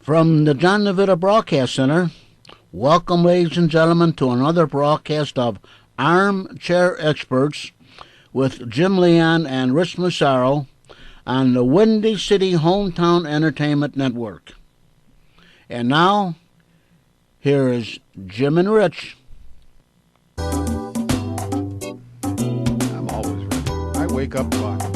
From the John DeVita Broadcast Center, welcome, ladies and gentlemen, to another broadcast of Armchair Experts with Jim Leon and Rich Massaro on the Windy City Hometown Entertainment Network. And now, here is Jim and Rich. I'm always ready. I wake up talking.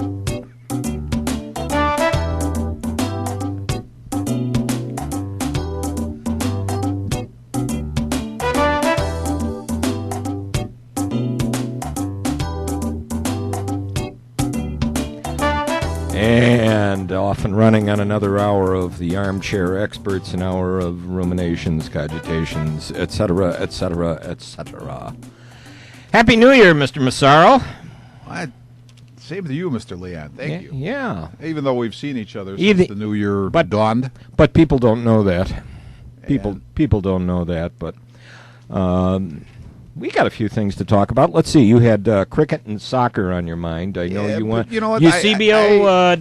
And off and running on another hour of the Armchair Experts, an hour of ruminations, cogitations, etc., etc., etc. Happy New Year, Mr. Massaro. Same to you, Mr. Leon. Thank you. Yeah. Even though we've seen each other since the new year dawned. But people don't know that. People don't know that, but we got a few things to talk about. Let's see. You had cricket and soccer on your mind. I know you want. You know what?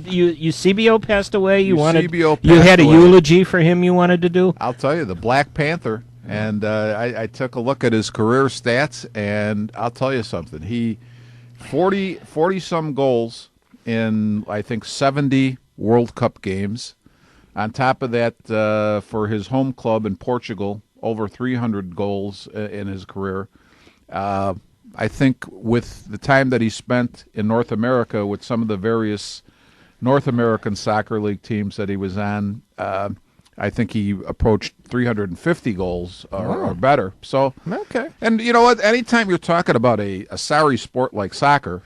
Eusebio passed away. You had a away. eulogy for him. You wanted to do. I'll tell you, the Black Panther, and I took a look at his career stats, and I'll tell you something. He 40 some goals in I think 70 World Cup games. On top of that, for his home club in Portugal, over 300 goals in his career. I think with the time that he spent in North America with some of the various North American soccer league teams that he was on, I think he approached 350 goals or better. So, okay. And you know what? Anytime you're talking about a sorry sport like soccer,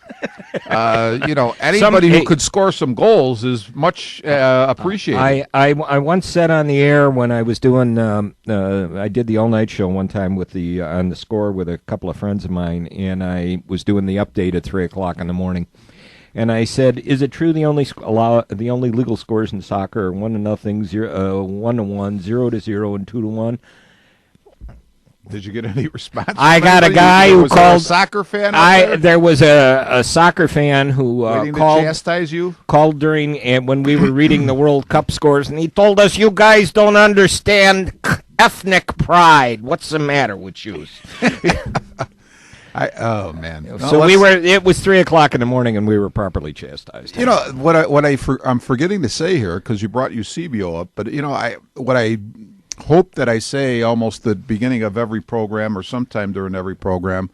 anybody who could score some goals is much appreciated. I once said on the air when I was doing, I did the all-night show one time with on the Score with a couple of friends of mine, and I was doing the update at 3 o'clock in the morning. And I said, "Is it true the only legal scores in soccer are 1-0, 1-1, 0-0, and 2-1?" Did you get any response? I got a guy who called. A soccer fan. There was a soccer fan who called to chastise you. Called during when we were reading the World Cup scores, and he told us, "You guys don't understand ethnic pride. What's the matter with you?" Oh man! So it was 3 o'clock in the morning, and we were properly chastised. You know I'm forgetting to say here because you brought Eusebio up, but what I hope that I say almost the beginning of every program or sometime during every program.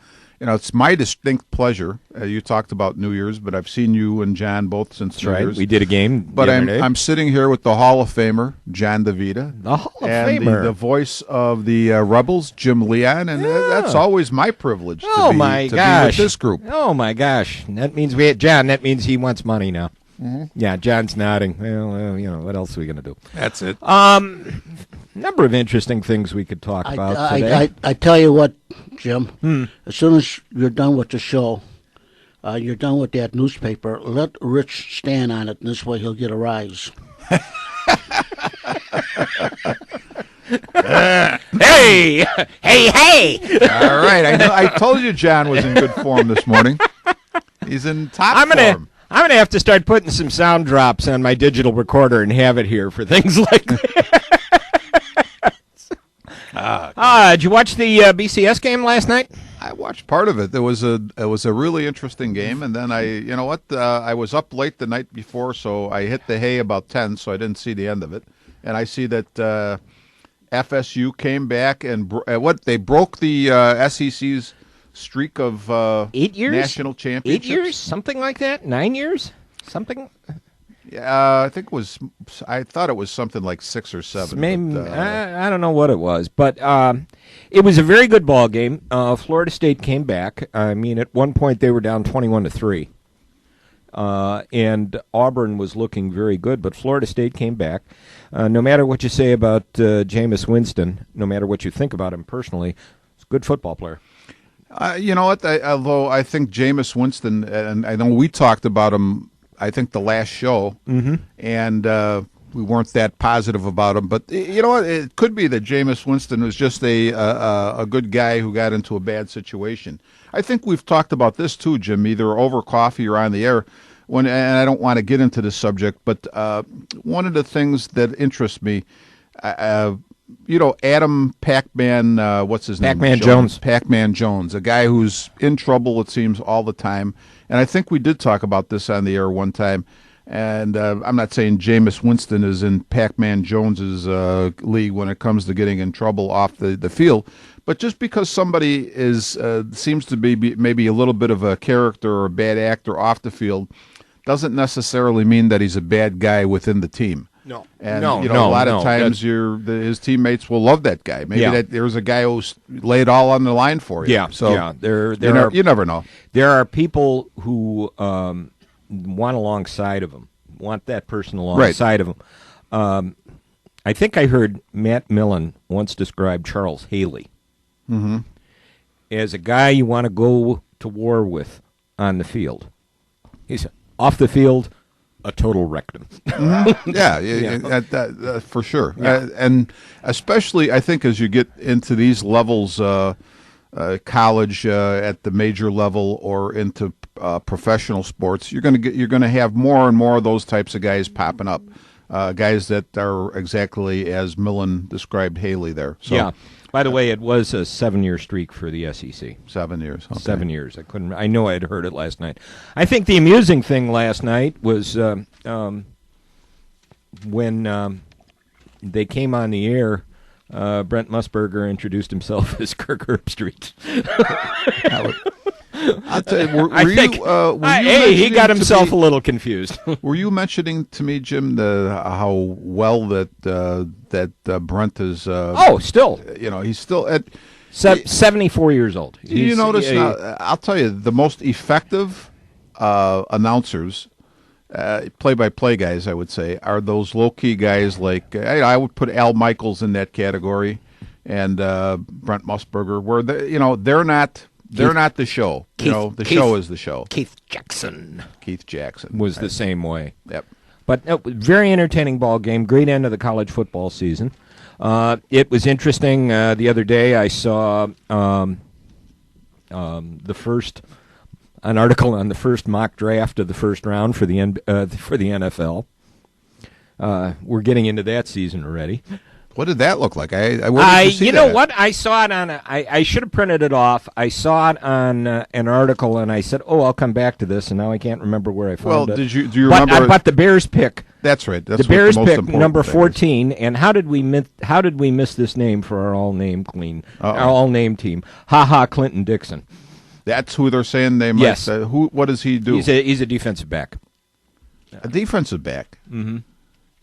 It's my distinct pleasure. You talked about New Year's, but I've seen you and John both since New Year's. We did a game. But I'm sitting here with the Hall of Famer, John DeVita. The Hall of and Famer. The voice of the Rebels, Jim Leon. And that's always my privilege to be with this group. Oh, my gosh. That means that means he wants money now. Mm-hmm. Yeah, John's nodding. Well, what else are we going to do? That's it. Number of interesting things we could talk about today. I tell you what, Jim, as soon as you're done with the show, you're done with that newspaper, let Rich stand on it, and this way he'll get a rise. Hey! All right, I told you John was in good form this morning. He's in top form. I'm going to have to start putting some sound drops on my digital recorder and have it here for things like that. Did you watch the BCS game last night? I watched part of it. It was a really interesting game, and then I was up late the night before, so I hit the hay about 10, so I didn't see the end of it. And I see that FSU came back and they broke the SEC's streak of 8 years? National championships. 8 years? Something like that? 9 years? Something? Yeah, I thought it was something like 6 or 7. Maybe, I don't know what it was, but it was a very good ball game. Florida State came back. I mean, at one point they were down 21-3. And Auburn was looking very good, but Florida State came back. No matter what you say about Jameis Winston, no matter what you think about him personally, he's a good football player. You know what? Although I think Jameis Winston, and I know we talked about him, I think the last show, and we weren't that positive about him. But you know what? It could be that Jameis Winston was just a good guy who got into a bad situation. I think we've talked about this too, Jim, either over coffee or on the air. And I don't want to get into this subject, but one of the things that interests me, Adam Pac-Man, what's his name? Pac-Man Jones. Pac-Man Jones, a guy who's in trouble, it seems, all the time. And I think we did talk about this on the air one time. And I'm not saying Jameis Winston is in Pac-Man Jones's league when it comes to getting in trouble off the field. But just because somebody seems to be maybe a little bit of a character or a bad actor off the field doesn't necessarily mean that he's a bad guy within the team. No. And a lot of times his teammates will love that guy. Maybe there's a guy who's laid all on the line for you. Yeah, so you never know. There are people who want alongside of him, want that person alongside of him. I think I heard Matt Millen once describe Charles Haley as a guy you want to go to war with on the field. He's off the field, a total rectum. Yeah, for sure. Yeah. And especially, I think, as you get into these levels, college at the major level or into professional sports, you're going to have more and more of those types of guys popping up. Guys that are exactly as Millen described Haley there. So, yeah. By the way, it was a 7-year streak for the SEC. 7 years. Okay. 7 years. I know I had heard it last night. I think the amusing thing last night was when they came on the air. Brent Musburger introduced himself as Kirk Herbstreit. I'll tell you, he got himself a little confused. Were you mentioning to me, Jim, how well that Brent is? Still, he's still at 74 years old. Do you notice? I'll tell you, the most effective announcers, play-by-play guys, I would say, are those low-key guys like I would put Al Michaels in that category, and Brent Musburger, where they're not. They're not the show. Show is the show. Keith Jackson was the same way. Yep. But very entertaining ball game. Great end of the college football season. It was interesting. The other day I saw an article on the first mock draft of the first round for the NFL. We're getting into that season already. What did that look like? Where did you see that? What? I saw it on I should have printed it off. I saw it on an article, and I said, I'll come back to this, and now I can't remember where I found it. Do you remember? But the Bears pick. That's right. That's the Bears what the most pick important number thing 14, and how did we miss this name for our all-name team? Clinton Dixon. That's who they're saying they might. Yes. What does he do? He's a defensive back. A defensive back. Mm-hmm.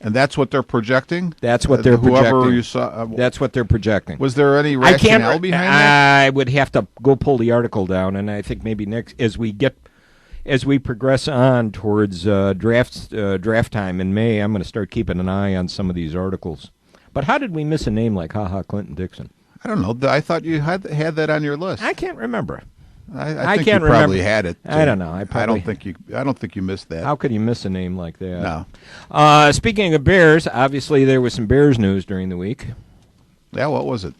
And that's what they're projecting? That's what they're projecting. Whoever you saw. That's what they're projecting. Was there any rationale behind that? I would have to go pull the article down, and I think maybe next as we progress on towards draft time in May, I'm going to start keeping an eye on some of these articles. But how did we miss a name like Clinton Dixon? I don't know. I thought you had that on your list. I can't remember. I think you probably had it. I don't know. I don't think you missed that. How could you miss a name like that? No. Speaking of Bears, obviously there was some Bears news during the week. Yeah, what was it?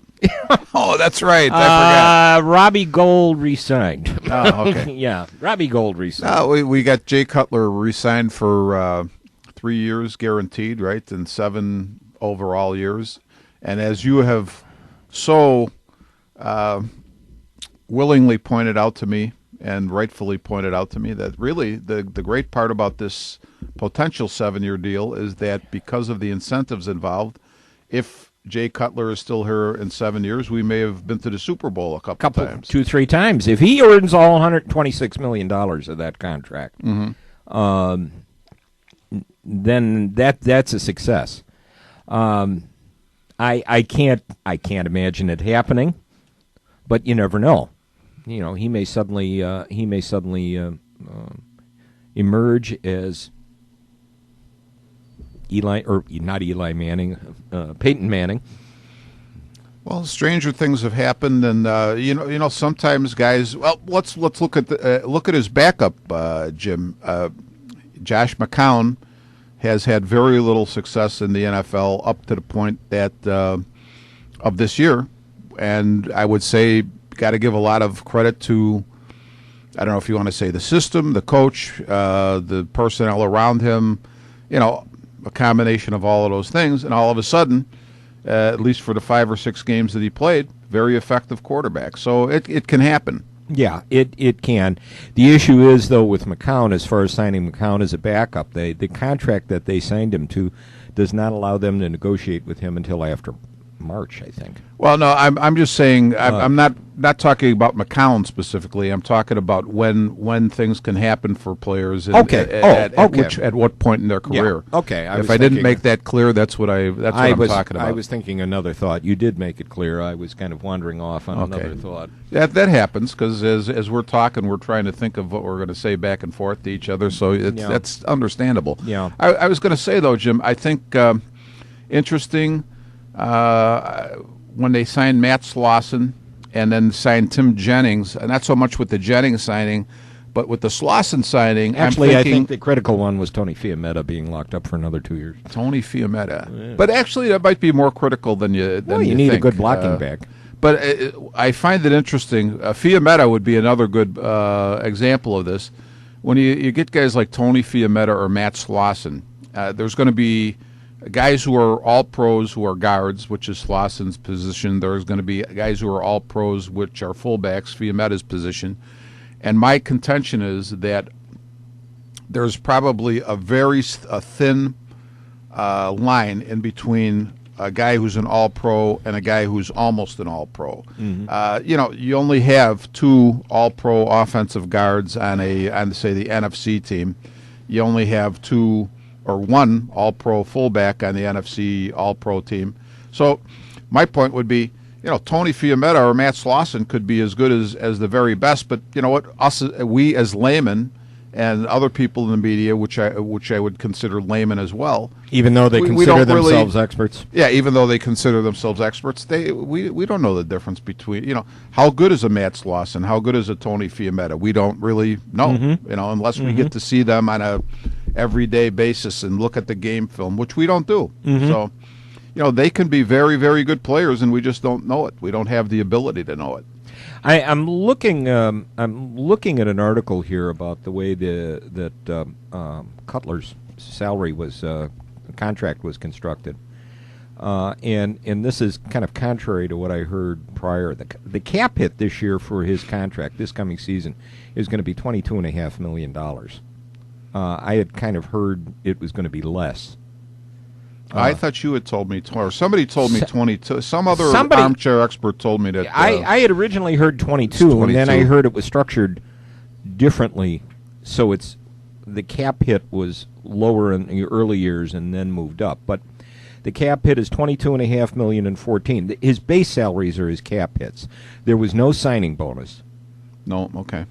Oh, that's right. I forgot. Robbie Gould resigned. Oh, okay. Yeah, Robbie Gould resigned. We got Jay Cutler resigned for 3 years guaranteed, right, and 7 overall years. And as you have so willingly pointed out to me and rightfully pointed out to me, that really the great part about this potential 7-year deal is that because of the incentives involved, if Jay Cutler is still here in 7 years, we may have been to the Super Bowl a couple times. 2-3 times. If he earns all $126 million of that contract, then that's a success. I can't imagine it happening, but you never know. He may suddenly emerge as Peyton Manning. Well, stranger things have happened, and sometimes guys. Well, let's look at his backup, Jim. Josh McCown has had very little success in the NFL up to the point that of this year, and I would say got to give a lot of credit to, I don't know if you want to say the system, the coach, the personnel around him, a combination of all of those things, and all of a sudden at least for the 5 or 6 games that he played, very effective quarterback. So it can happen. Yeah, it can. The issue is, though, with McCown, as far as signing McCown as a backup, the contract that they signed him to does not allow them to negotiate with him until after March, I think. Well, no, I'm just saying I'm not talking about McCown specifically. I'm talking about when things can happen for players. And Okay. At what point in their career? Yeah. Okay. If I didn't make that clear, that's what I'm talking about. I was thinking another thought. You did make it clear. I was kind of wandering off on another thought. That happens because as we're talking, we're trying to think of what we're going to say back and forth to each other. So that's understandable. Yeah. I was going to say though, Jim, I think interesting. When they signed Matt Slauson and then signed Tim Jennings, not so much with the Jennings signing, but with the Slauson signing. Actually, I think the critical one was Tony Fiammetta being locked up for another 2 years. Tony Fiammetta. Yeah. But actually, that might be more critical than you need think. A good blocking back. But I find it interesting. Fiammetta would be another good example of this. When you get guys like Tony Fiammetta or Matt Slauson, there's going to be guys who are all pros who are guards, which is Slauson's position. There's going to be guys who are all pros, which are fullbacks, Fiammetta's position. And my contention is that there's probably a very thin line in between a guy who's an all-pro and a guy who's almost an all-pro. Mm-hmm. You only have 2 all-pro offensive guards on say the NFC team. You only have 2 or 1 all-pro fullback on the NFC all-pro team. So my point would be, Tony Fiammetta or Matt Slauson could be as good as the very best, but you know what? We as laymen and other people in the media, which I would consider laymen as well, even though they consider themselves experts. Yeah, even though they consider themselves experts, we don't know the difference between how good is a Matt Slauson, how good is a Tony Fiammetta. We don't really know, Mm-hmm. Unless we get to see them on a everyday basis and look at the game film, which we don't do. Mm-hmm. So, they can be very, very good players, and we just don't know it. We don't have the ability to know it. I'm looking at an article here about the way that Cutler's salary contract was constructed, and this is kind of contrary to what I heard prior. The cap hit this year for his contract this coming season is going to be $22.5 million. I had kind of heard it was going to be less. I thought you had told me, or somebody told me 22. Some other armchair expert told me that. I had originally heard 22, and then I heard it was structured differently, so the cap hit was lower in the early years and then moved up. But the cap hit is $22.5 million and 14. His base salaries are his cap hits. There was no signing bonus. No, okay.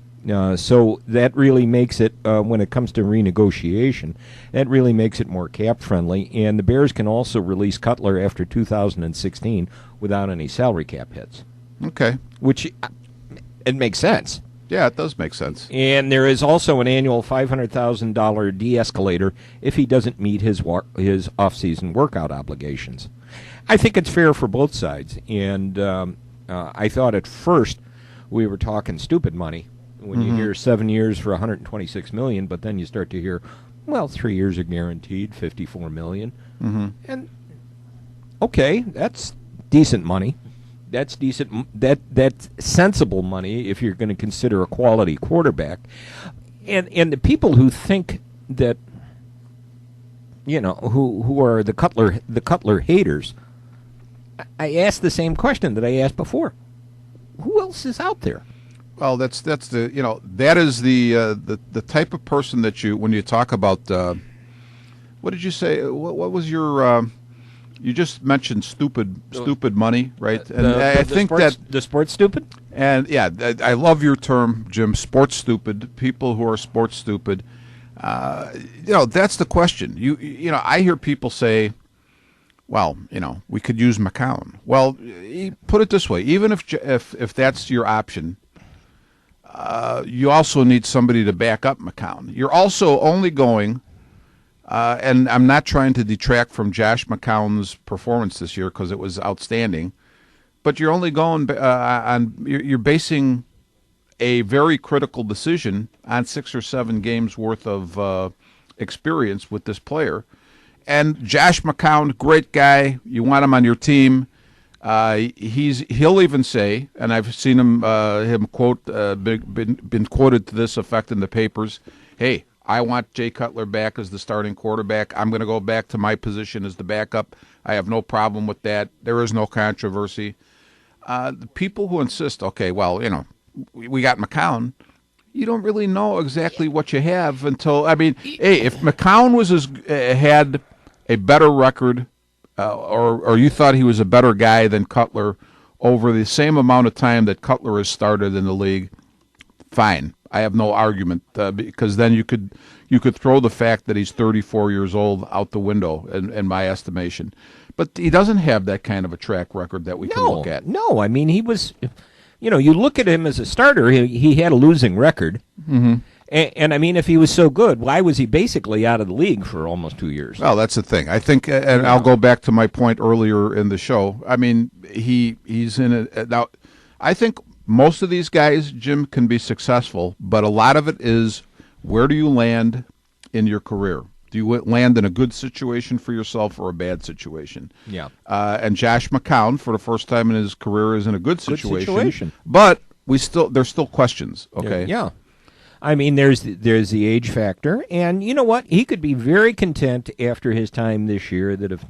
So that really makes it, when it comes to renegotiation, that really makes it more cap-friendly. And the Bears can also release Cutler after 2016 without any salary cap hits. Okay. Which, it makes sense. Yeah, it does make sense. And there is also an annual $500,000 de-escalator if he doesn't meet his off-season workout obligations. I think it's fair for both sides. And I thought at first we were talking stupid money. When you hear 7 years for $126 million, but then you start to hear, 3 years are guaranteed, $54 million. Mm-hmm. And okay, that's decent money. That's decent. That's sensible money if you're going to consider a quality quarterback. And the people who think that, who are the Cutler haters, I asked the same question that I asked before. Who else is out there? Well, that's that is the type of person that when you talk about what did you say? What was your you just mentioned stupid money, right? And I think that the sports stupid. And yeah, I love your term, Jim. Sports stupid. People who are sports stupid. That's the question. I hear people say, well, we could use McCown. Well, put it this way: even if that's your option. You also need somebody to back up McCown. You're also only going, and I'm not trying to detract from Josh McCown's performance this year because it was outstanding, but you're only going you're basing a very critical decision on 6 or 7 games worth of experience with this player. And Josh McCown, great guy. You want him on your team. He'll even say, and I've seen him quote, been quoted to this effect in the papers. Hey, I want Jay Cutler back as the starting quarterback. I'm going to go back to my position as the backup. I have no problem with that. There is no controversy. The people who insist, okay, well, we got McCown. You don't really know exactly what you have until, hey, if McCown had a better record, or you thought he was a better guy than Cutler over the same amount of time that Cutler has started in the league, fine. I have no argument, because then you could throw the fact that he's 34 years old out the window in my estimation. But he doesn't have that kind of a track record that we can look at. No, he was, you look at him as a starter, he had a losing record. Mm-hmm. And if he was so good, why was he basically out of the league for almost 2 years? Well, that's the thing. I think, and I'll go back to my point earlier in the show. He's in it now. I think most of these guys, Jim, can be successful, but a lot of it is, where do you land in your career? Do you land in a good situation for yourself or a bad situation? Yeah. And Josh McCown, for the first time in his career, is in a good situation. But there's still questions. Okay. Yeah. There's the age factor, and you know what? He could be very content after his time this year that if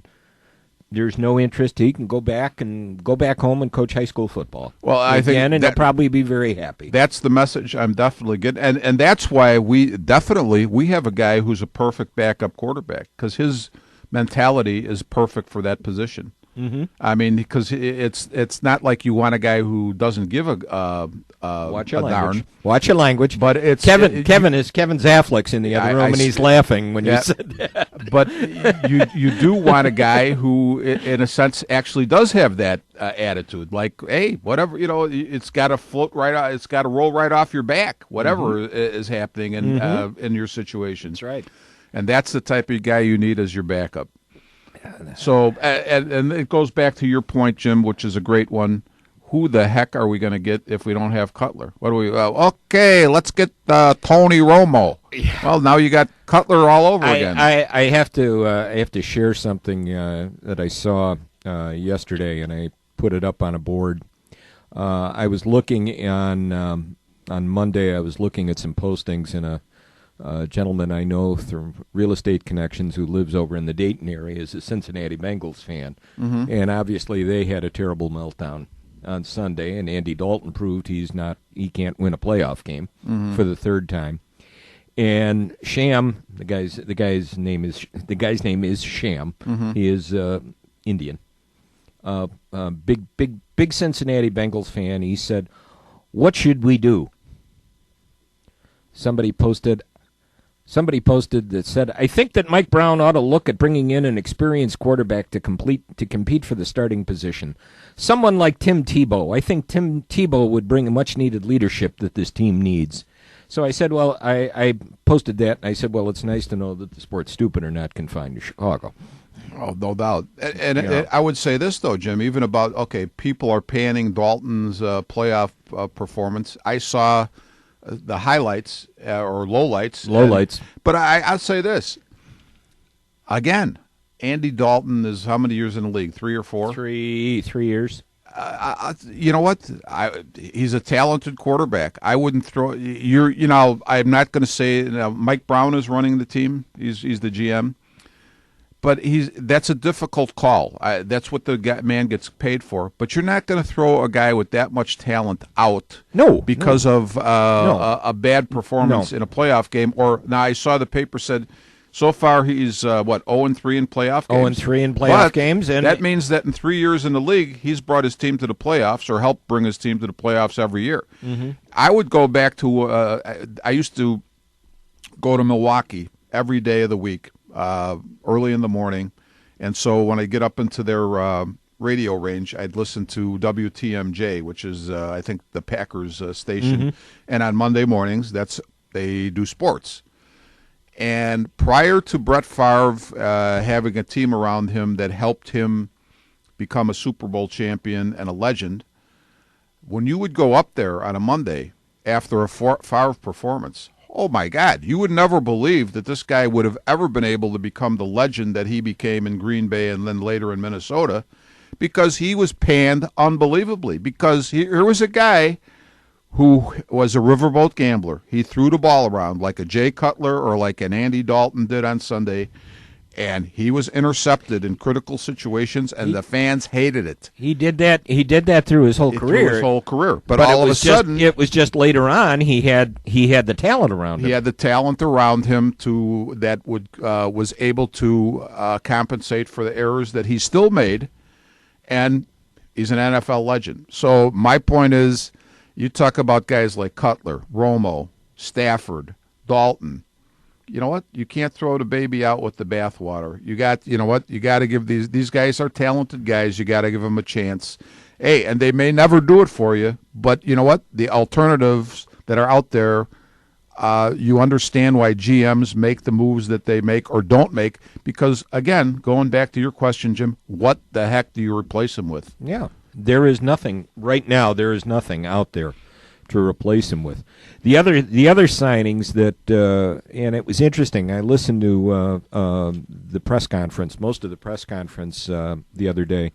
there's no interest, he can go back home and coach high school football. Well, I think he'll probably be very happy. That's the message I'm definitely getting, and that's why we have a guy who's a perfect backup quarterback, because his mentality is perfect for that position. Mm-hmm. Because it's not like you want a guy who doesn't give a darn. Watch your language. But it's Kevin Zaflick's in the other room, and he's laughing when you said that. But you do want a guy who, in a sense, actually does have that attitude. Like, hey, whatever, it's got to float right out. It's got to roll right off your back. Whatever is happening in your situation. That's right. And that's the type of guy you need as your backup. So, and it goes back to your point, Jim, which is a great one. Who the heck are we going to get if we don't have Cutler? What do we? Okay, let's get Tony Romo. Yeah. Well, now you got Cutler all over again. I have to share something that I saw yesterday, and I put it up on a board. I was looking on Monday. I was looking at some postings in a gentleman I know through real estate connections who lives over in the Dayton area is a Cincinnati Bengals fan. Mm-hmm. And obviously they had a terrible meltdown on Sunday, and Andy Dalton proved he can't win a playoff game for the third time. And Sham, the guy's name is Sham. Mm-hmm. He is Indian. Big Cincinnati Bengals fan. He said, "What should we do?" Somebody posted that said, "I think that Mike Brown ought to look at bringing in an experienced quarterback to compete for the starting position. Someone like Tim Tebow. I think Tim Tebow would bring a much-needed leadership that this team needs." So I said, well, I posted that, and I said, well, it's nice to know that the sport's stupid are not confined to Chicago. Oh, no doubt. And I would say this, though, Jim, even about, people are panning Dalton's playoff performance. I saw the highlights or lowlights. But I'd say this. Again, Andy Dalton is how many years in the league? 3 or 4? 3 years. You know what? He's a talented quarterback. I wouldn't throw I'm not going to say Mike Brown is running the team. He's the GM. But that's a difficult call. That's what the man gets paid for. But you're not going to throw a guy with that much talent out because of a bad performance in a playoff game. Or now I saw the paper said so far he's 0-3 in playoff games. 0-3 in playoff games, and that means that in 3 years in the league, he's brought his team to the playoffs or helped bring his team to the playoffs every year. Mm-hmm. I would go back to I used to go to Milwaukee every day of the week. Early in the morning, and so when I get up into their radio range, I'd listen to WTMJ, which is I think the Packers station, mm-hmm. and on Monday mornings they do sports. And prior to Brett Favre having a team around him that helped him become a Super Bowl champion and a legend, when you would go up there on a Monday after a Favre performance, Oh, my God. You would never believe that this guy would have ever been able to become the legend that he became in Green Bay and then later in Minnesota, because he was panned unbelievably. Because here was a guy who was a riverboat gambler. He threw the ball around like a Jay Cutler or like an Andy Dalton did on Sunday, and he was intercepted in critical situations, and the fans hated it. He did that. He did that through his whole career. Through his whole career, but all of a sudden, it was just later on he had the talent around him. He had the talent around him that was able to compensate for the errors that he still made, and he's an NFL legend. So my point is, you talk about guys like Cutler, Romo, Stafford, Dalton. You know what? You can't throw the baby out with the bathwater. You got to give these guys are talented guys. You got to give them a chance. Hey, and they may never do it for you, but you know what? The alternatives that are out there, you understand why GMs make the moves that they make or don't make, because, again, going back to your question, Jim, what the heck do you replace him with? Yeah. There is nothing right now. There is nothing out there to replace him with. The other signings that and it was interesting. I listened to the press conference, most of the press conference the other day,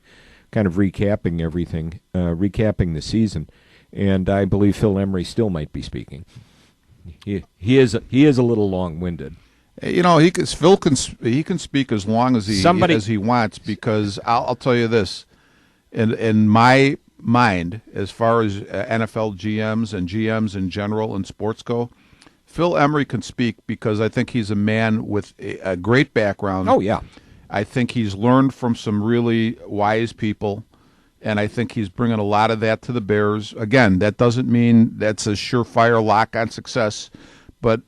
kind of recapping everything, recapping the season, and I believe Phil Emery still might be speaking. He is a little long-winded. You know, Phil can speak as long as he wants, because I'll tell you this. In my mind, as far as NFL GMs and GMs in general and sports go, Phil Emery can speak because I think he's a man with a great background. Oh, yeah. I think he's learned from some really wise people, and I think he's bringing a lot of that to the Bears. Again, that doesn't mean that's a surefire lock on success, but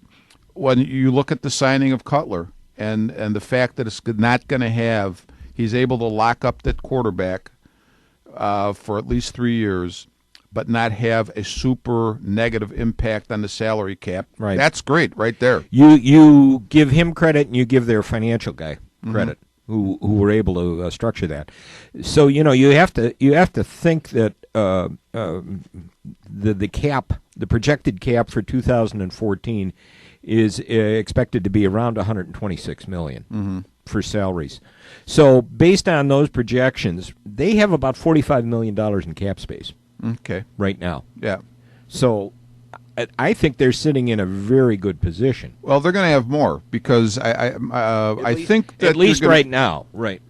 when you look at the signing of Cutler and the fact that it's not going to have, he's able to lock up that quarterback for at least 3 years, but not have a super negative impact on the salary cap. Right. That's great right there. You give him credit and you give their financial guy credit, who were able to structure that. So you have to think that the cap, the projected cap for 2014, is expected to be around $126 million for salaries. So based on those projections, they have about $45 million in cap space. Okay. Right now. Yeah. So I think they're sitting in a very good position. Well, they're going to have more because I think that at least right now, right?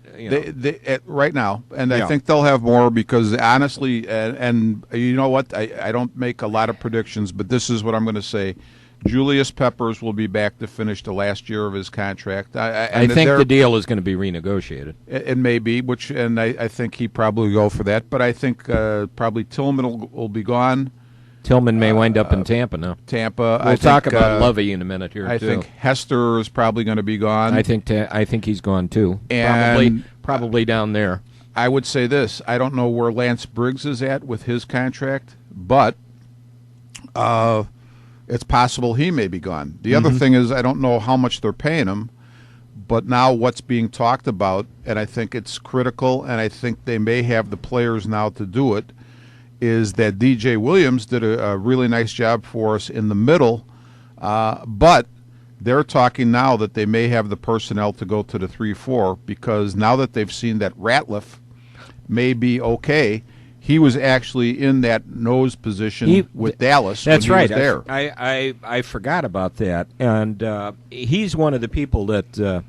Right now, and Yeah. I think they'll have more because honestly, and you know what, I don't make a lot of predictions, but this is what I'm going to say. Julius Peppers will be back to finish the last year of his contract. I think the deal is going to be renegotiated. It may be, and I think he probably will go for that. But I think probably Tillman will be gone. Tillman may wind up in Tampa now. Tampa. We'll talk about Lovey in a minute here. I think Hester is probably going to be gone. I think he's gone too. And probably down there. I would say this: I don't know where Lance Briggs is at with his contract, but it's possible he may be gone. The other thing is I don't know how much they're paying him, but now what's being talked about, and I think it's critical, and I think they may have the players now to do it, is that DJ Williams did a really nice job for us in the middle, but they're talking now that they may have the personnel to go to the 3-4 because now that they've seen that Ratliff may be okay. He was actually in that nose position with Dallas. That's when he right. Was there. I forgot about that, and he's one of the people that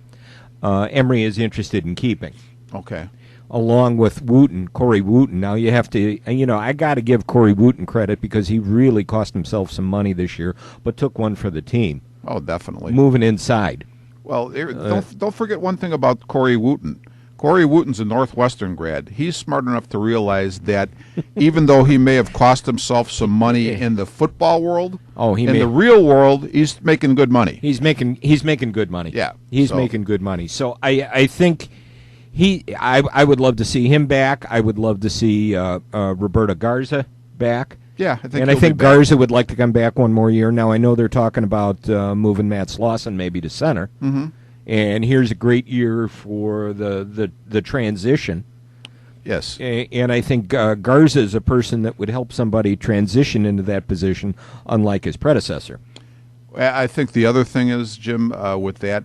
Emery is interested in keeping. Okay. Along with Corey Wooten. Now you have to, I got to give Corey Wooten credit because he really cost himself some money this year, but took one for the team. Oh, definitely. Moving inside. Well, don't forget one thing about Corey Wooten. Corey Wooten's a Northwestern grad. He's smart enough to realize that even though he may have cost himself some money in the football world, the real world, he's making good money. He's making good money. Yeah, he's making good money. So I think I would love to see him back. I would love to see Roberto Garza back. Yeah, I think Garza would like to come back one more year. Now I know they're talking about moving Matt Slauson maybe to center. Mm-hmm. And here's a great year for the transition. Yes. And I think Garza is a person that would help somebody transition into that position, unlike his predecessor. I think the other thing is, Jim, with that,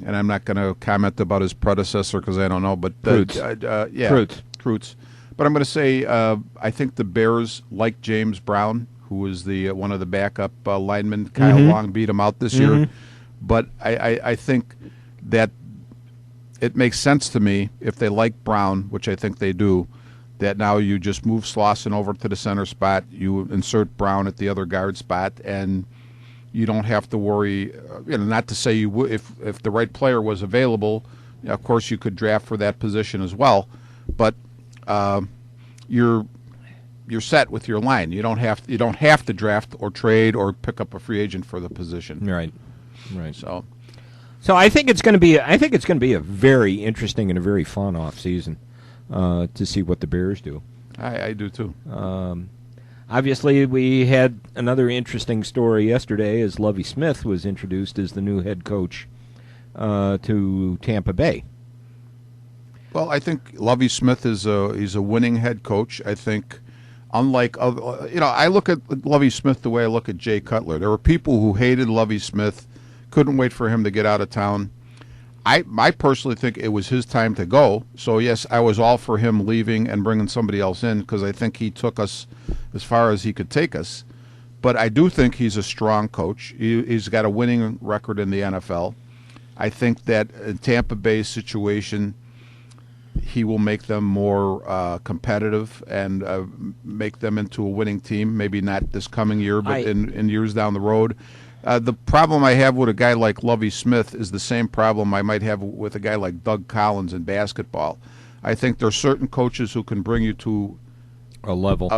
and I'm not going to comment about his predecessor because I don't know, but Kreutz. Kreutz. But I'm going to say I think the Bears like James Brown, who was the one of the backup linemen. Kyle Long beat him out this year, but I think that it makes sense to me if they like Brown, which I think they do, that now you just move Slauson over to the center spot, you insert Brown at the other guard spot, and you don't have to worry. Not to say you would, if the right player was available, of course you could draft for that position as well, but you're set with your line. You don't have to draft or trade or pick up a free agent for the position. Right. So I think it's going to be a very interesting and a very fun off season to see what the Bears do. I do too. Obviously, we had another interesting story yesterday as Lovie Smith was introduced as the new head coach to Tampa Bay. Well, I think Lovie Smith he's a winning head coach. I think, unlike other, I look at Lovie Smith the way I look at Jay Cutler. There were people who hated Lovie Smith, couldn't wait for him to get out of town. I personally think it was his time to go. So yes, I was all for him leaving and bringing somebody else in because I think he took us as far as he could take us. But I do think he's a strong coach. He's got a winning record in the NFL. I think that in Tampa Bay's situation, he will make them more competitive and make them into a winning team. Maybe not this coming year, but in years down the road. The problem I have with a guy like Lovie Smith is the same problem I might have with a guy like Doug Collins in basketball. I think there are certain coaches who can bring you to a level,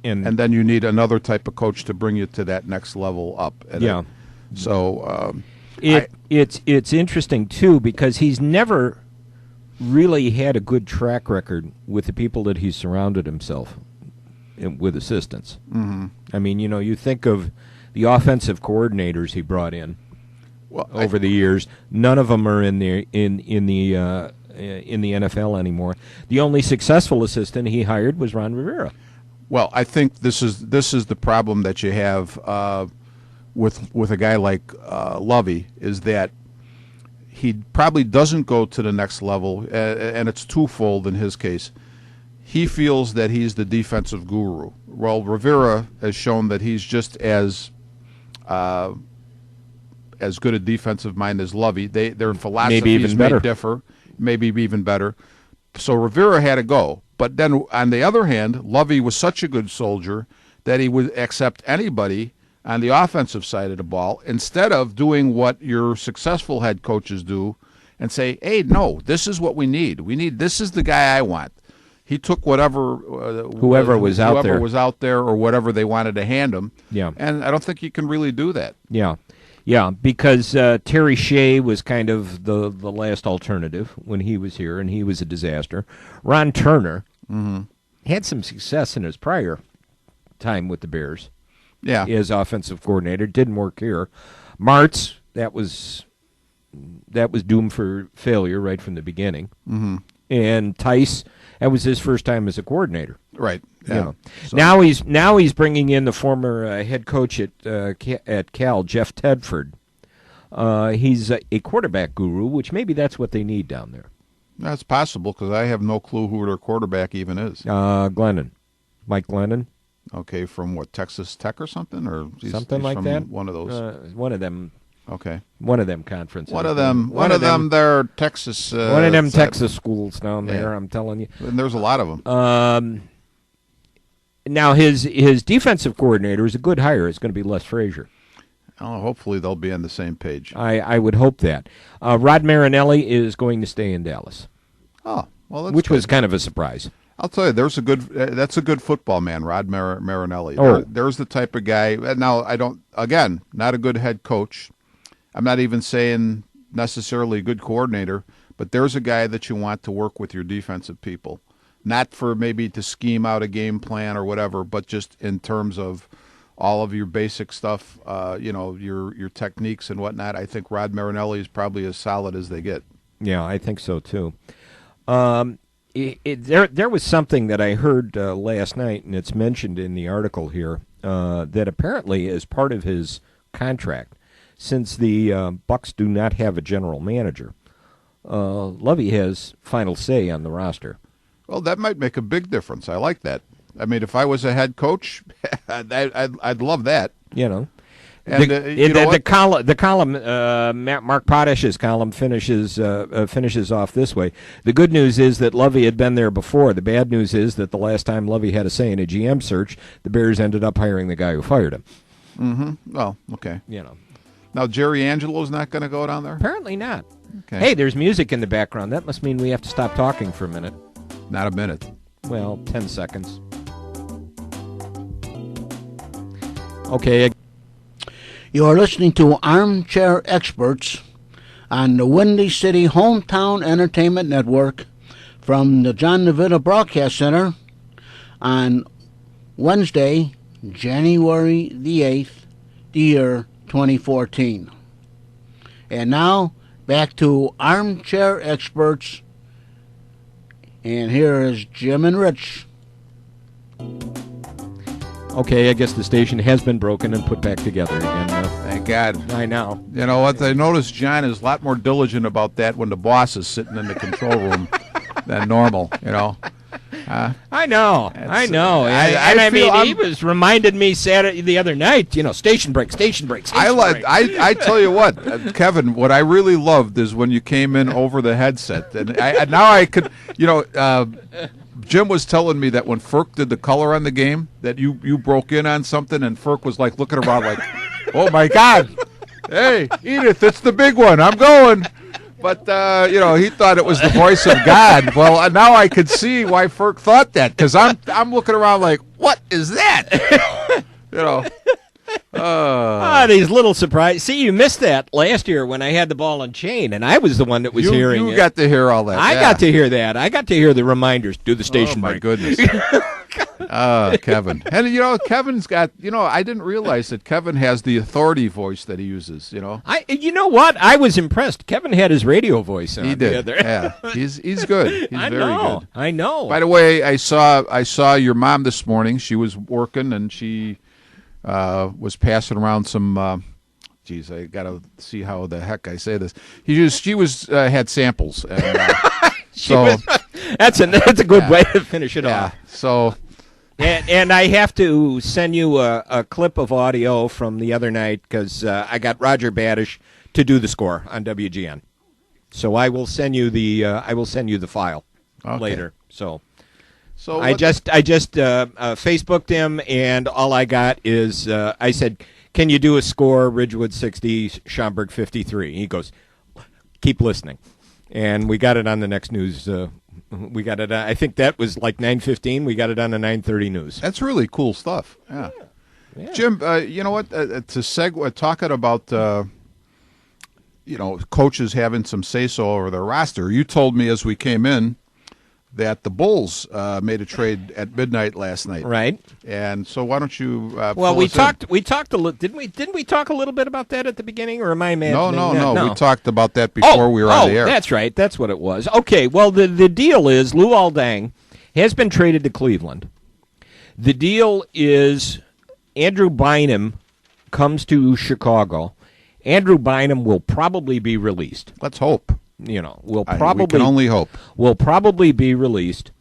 and then you need another type of coach to bring you to that next level up. It's interesting too because he's never really had a good track record with the people that he's surrounded himself with assistants. Mm-hmm. I mean, you think of the offensive coordinators he brought in over the years. None of them are in the NFL anymore. The only successful assistant he hired was Ron Rivera. Well, I think this is the problem that you have with a guy like Lovie is that he probably doesn't go to the next level, and it's twofold in his case. He feels that he's the defensive guru. Well, Rivera has shown that he's just as good a defensive mind as Lovie. Their philosophies may differ, maybe even better. So Rivera had to go. But then, on the other hand, Lovie was such a good soldier that he would accept anybody on the offensive side of the ball instead of doing what your successful head coaches do and say, hey, no, this is what we need. This is the guy I want. He took whoever was out there or whatever they wanted to hand him. Yeah. And I don't think you can really do that. Yeah, because Terry Shea was kind of the last alternative when he was here, and he was a disaster. Ron Turner had some success in his prior time with the Bears. Yeah, as offensive coordinator, didn't work here. Martz, that was doomed for failure right from the beginning. Mm-hmm. And Tice, that was his first time as a coordinator. Right. Yeah. So. Now he's bringing in the former head coach at Cal, Jeff Tedford. He's a quarterback guru, which maybe that's what they need down there. That's possible because I have no clue who their quarterback even is. Glennon, Mike Glennon. Okay, from what, Texas Tech or something, or something like that. One of those. One of them. Okay. One of them conferences. One of them. They're Texas. One of them Texas schools down there. I'm telling you. And there's a lot of them. Now his defensive coordinator is a good hire. It's going to be Les Frazier. Oh, hopefully they'll be on the same page. I would hope that. Rod Marinelli is going to stay in Dallas. Oh, well, that's which good. was kind of a surprise. I'll tell you, that's a good football man, Rod Marinelli. Oh. There's the type of guy. Now, not a good head coach. I'm not even saying necessarily a good coordinator, but there's a guy that you want to work with your defensive people. Not for maybe to scheme out a game plan or whatever, but just in terms of all of your basic stuff, your techniques and whatnot. I think Rod Marinelli is probably as solid as they get. Yeah, I think so too. There was something that I heard last night, and it's mentioned in the article here, that apparently as part of his contract. Since the Bucks do not have a general manager, Lovey has final say on the roster. Well, that might make a big difference. I like that. I mean, if I was a head coach, I'd love that. You know. And the column, Mark Potash's column finishes off this way. The good news is that Lovey had been there before. The bad news is that the last time Lovey had a say in a GM search, the Bears ended up hiring the guy who fired him. Mm-hmm. Well, okay. You know. Now Jerry Angelo's not going to go down there? Apparently not. Okay. Hey, there's music in the background. That must mean we have to stop talking for a minute. Not a minute. Well, 10 seconds. Okay. You are listening to Armchair Experts on the Windy City Hometown Entertainment Network from the John Navita Broadcast Center on Wednesday, January the 8th, the year 2014. And now, back to Armchair Experts, and here is Jim and Rich. Okay, I guess the station has been broken and put back together again. Thank God. I know. You know what? I noticed John is a lot more diligent about that when the boss is sitting in the control room than normal, you know. I know. I mean, he was reminded me Saturday the other night, you know, station break. I tell you what, Kevin, what I really loved is when you came in over the headset. And now I could, you know, Jim was telling me that when Ferk did the color on the game, that you broke in on something, and Ferk was like looking around like, oh my God, hey, Edith, it's the big one, I'm going. But, you know, he thought it was the voice of God. Well, now I could see why Ferk thought that, because I'm looking around like, what is that? You know. These little surprises. See, you missed that last year when I had the ball and chain, and I was the one that was hearing it. You got to hear all that. I got to hear that. I got to hear the reminders. Do the station break. break. Oh, my goodness. Kevin. And, you know, Kevin's got, you know, I didn't realize that Kevin has the authority voice that he uses, you know. You know what? I was impressed. Kevin had his radio voice on. He did. Yeah. He's good. He's very good. I know. By the way, I saw your mom this morning. She was working, and she was passing around some. Geez, I gotta see how the heck I say this. She was had samples, and that's a good way to finish it off. So, and I have to send you a clip of audio from the other night because I got Roger Badish to do the score on WGN. So I will send you the file later. So I just Facebooked him, and all I got is I said, "Can you do a score? Ridgewood 60, Schaumburg 53." He goes, "Keep listening," and we got it on the next news. We got it. I think that was like 9:15. We got it on the 9:30 news. That's really cool stuff. Yeah. Jim, you know what? To segue, talking about you know, coaches having some say-so over their roster. You told me as we came in that the Bulls made a trade at midnight last night, right? And so why don't you? Well, we talked a little. Didn't we talk a little bit about that at the beginning, or am I imagining? No. We talked about that before we were on the air. That's right. That's what it was. Okay. Well, the deal is Luol Deng has been traded to Cleveland. The deal is Andrew Bynum comes to Chicago. Andrew Bynum will probably be released. Let's hope. You know, we can only hope. Will probably be released.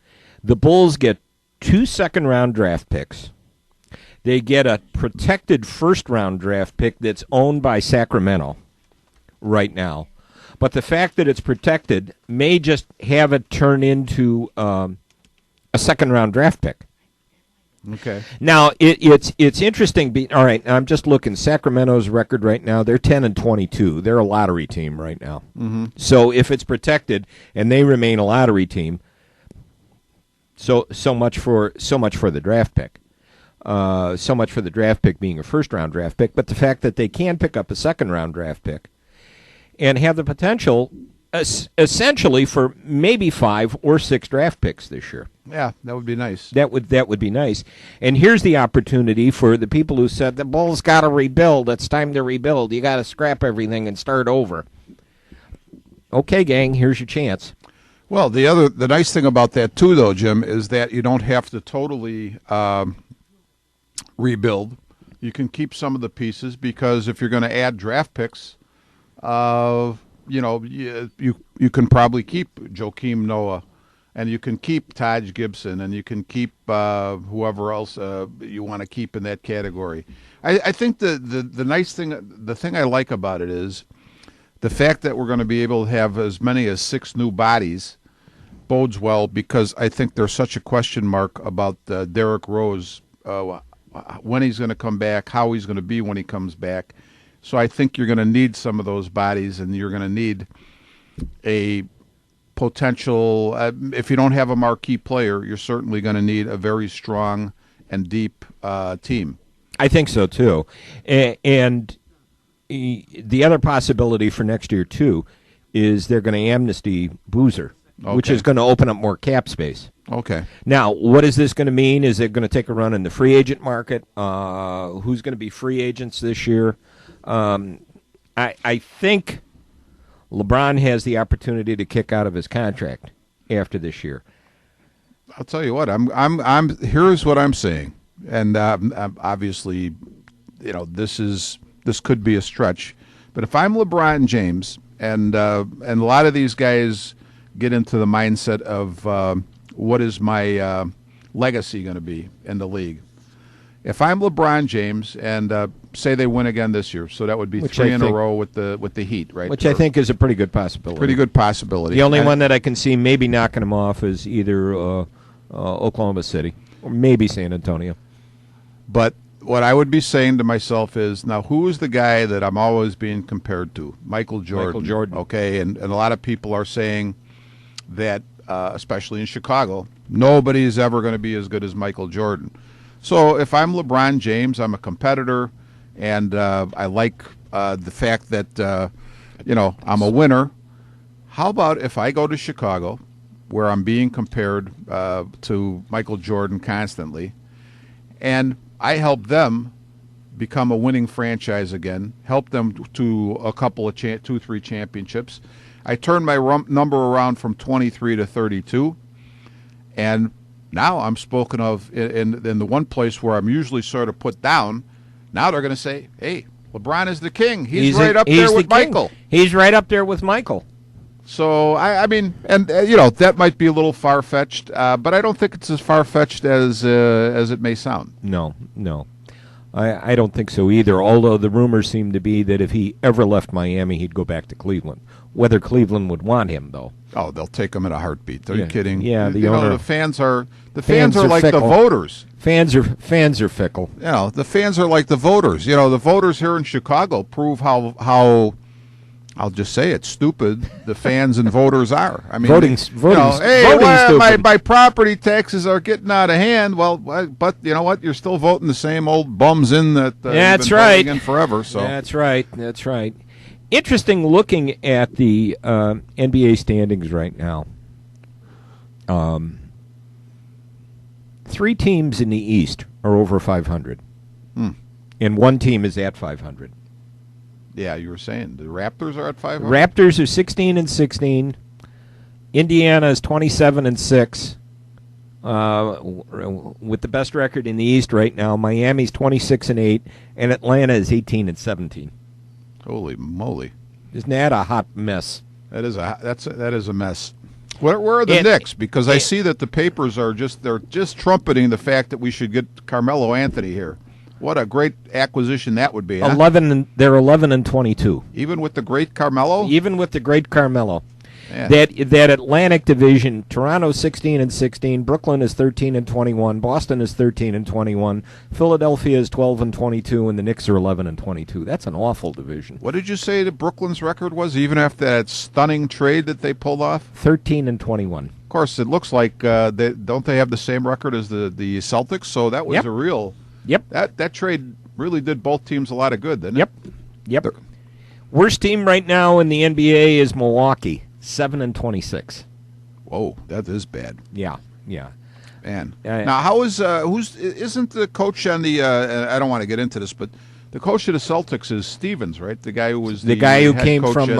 The Bulls get 2 second-round draft picks. They get a protected first-round draft pick that's owned by Sacramento right now. But the fact that it's protected may just have it turn into a second-round draft pick. Okay. Now it's interesting. All right, I'm just looking. Sacramento's record right now, they're 10-22. They're a lottery team right now. Mm-hmm. So if it's protected and they remain a lottery team, so much for the draft pick. So much for the draft pick being a first-round draft pick. But the fact that they can pick up a second-round draft pick and have the potential, essentially, for maybe 5 or 6 draft picks this year. Yeah, that would be nice. That would be nice. And here's the opportunity for the people who said the Bulls got to rebuild. It's time to rebuild. You got to scrap everything and start over. Okay, gang, here's your chance. Well, the nice thing about that too, though, Jim, is that you don't have to totally rebuild. You can keep some of the pieces because if you're going to add draft picks, you can probably keep Joakim Noah, and you can keep Taj Gibson, and you can keep whoever else you want to keep in that category. I think the nice thing, the thing I like about it is the fact that we're going to be able to have as many as 6 new bodies bodes well, because I think there's such a question mark about Derrick Rose, when he's going to come back, how he's going to be when he comes back. So I think you're going to need some of those bodies, and you're going to need a potential, if you don't have a marquee player, you're certainly going to need a very strong and deep team. I think so, too. And the other possibility for next year, too, is they're going to amnesty Boozer, which is going to open up more cap space. Okay. Now, what is this going to mean? Is it going to take a run in the free agent market? Who's going to be free agents this year? I think LeBron has the opportunity to kick out of his contract after this year. I'll tell you what. Here's what I'm saying, and obviously, this could be a stretch, but if I'm LeBron James, and a lot of these guys get into the mindset of what is my legacy going to be in the league. If I'm LeBron James and say they win again this year, so that would be 3 in a row with the Heat, right? Which I think is a pretty good possibility. Pretty good possibility. The only one that I can see maybe knocking them off is either Oklahoma City or maybe San Antonio. But what I would be saying to myself is, now who is the guy that I'm always being compared to? Michael Jordan. Michael Jordan. Okay, and a lot of people are saying that, especially in Chicago, nobody is ever going to be as good as Michael Jordan. So if I'm LeBron James, I'm a competitor, and I like the fact that, I'm a winner. How about if I go to Chicago, where I'm being compared to Michael Jordan constantly, and I help them become a winning franchise again, help them to a couple of 2-3 championships. I turn my number around from 23 to 32, and now I'm spoken of in the one place where I'm usually sort of put down. Now they're going to say, hey, LeBron is the king. He's right up there with Michael. He's right up there with Michael. So, I mean, and that might be a little far-fetched, but I don't think it's as far-fetched as it may sound. No. I don't think so either, although the rumors seem to be that if he ever left Miami, he'd go back to Cleveland. Whether Cleveland would want him, though. Oh, they'll take him in a heartbeat. Are you kidding? Yeah, the fans are like fickle. the voters. Fans are fickle. The fans are like the voters. The voters here in Chicago prove how I'll just say it, stupid the fans and voters are. I mean, voting stupid. My property taxes are getting out of hand. Well, but you know what? You're still voting the same old bums in that that's you've been right. voting in forever. So that's right. Interesting looking at the NBA standings right now. 3 teams in the East are over 500, and 1 team is at 500. Yeah, you were saying the Raptors are at 500. Raptors are 16-16. Indiana is 27-6. With the best record in the East right now, Miami's 26-8, and Atlanta is 18-17. Holy moly! Isn't that a hot mess? That is a mess. Where are the Knicks? Because I see that the papers are they're trumpeting the fact that we should get Carmelo Anthony here. What a great acquisition that would be. Huh? They're 11-22. Even with the great Carmelo? Even with the great Carmelo. Yeah. That Atlantic division, Toronto 16-16, Brooklyn is 13-21, Boston is 13-21, Philadelphia is 12-22, and the Knicks are 11-22. That's an awful division. What did you say that Brooklyn's record was, even after that stunning trade that they pulled off? 13-21. Of course, it looks like don't they have the same record as the Celtics? So that was a real. Yep. That trade really did both teams a lot of good, didn't it? Yep. Worst team right now in the NBA is Milwaukee, 7-26. Whoa, that is bad. Yeah. Man. Now, how is isn't the coach on the? I don't want to get into this, but the coach of the Celtics is Stevens, right? The guy who was the guy who came from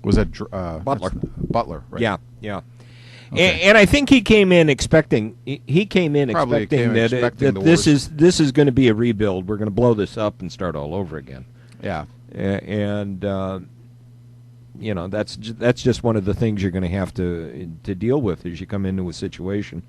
was that Butler. Butler, right? Yeah. And I think he came in expecting Probably came that expecting the this worst. is going to be a rebuild. We're going to blow this up and start all over again. Yeah. And that's just one of the things you're going to have to deal with as you come into a situation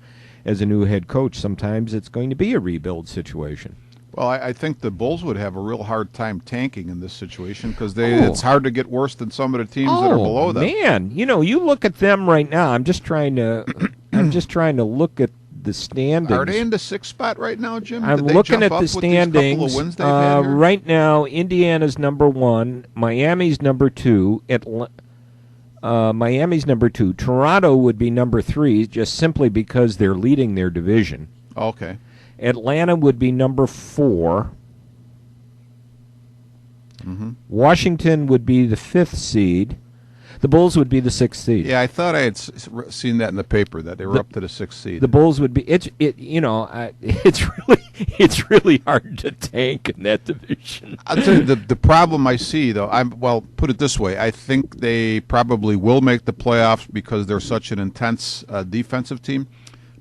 as a new head coach. Sometimes it's going to be a rebuild situation. Well, I think the Bulls would have a real hard time tanking in this situation because it's hard to get worse than some of the teams that are below them. Man, you look at them right now. I'm just trying to look at the standings. Are they in the 6th spot right now, Jim? I'm Did they looking jump at up the with these couple standings. of wins they've had here? Right now, Indiana's number 1, Miami's number 2, Miami's number 2. Toronto would be number 3, just simply because they're leading their division. Okay. Atlanta would be number 4. Mm-hmm. Washington would be the 5th seed. The Bulls would be the 6th seed. Yeah, I thought I had seen that in the paper that they were up to the 6th seed. The Bulls would be it's really hard to tank in that division. I'll tell you the problem I see though. Put it this way: I think they probably will make the playoffs because they're such an intense defensive team.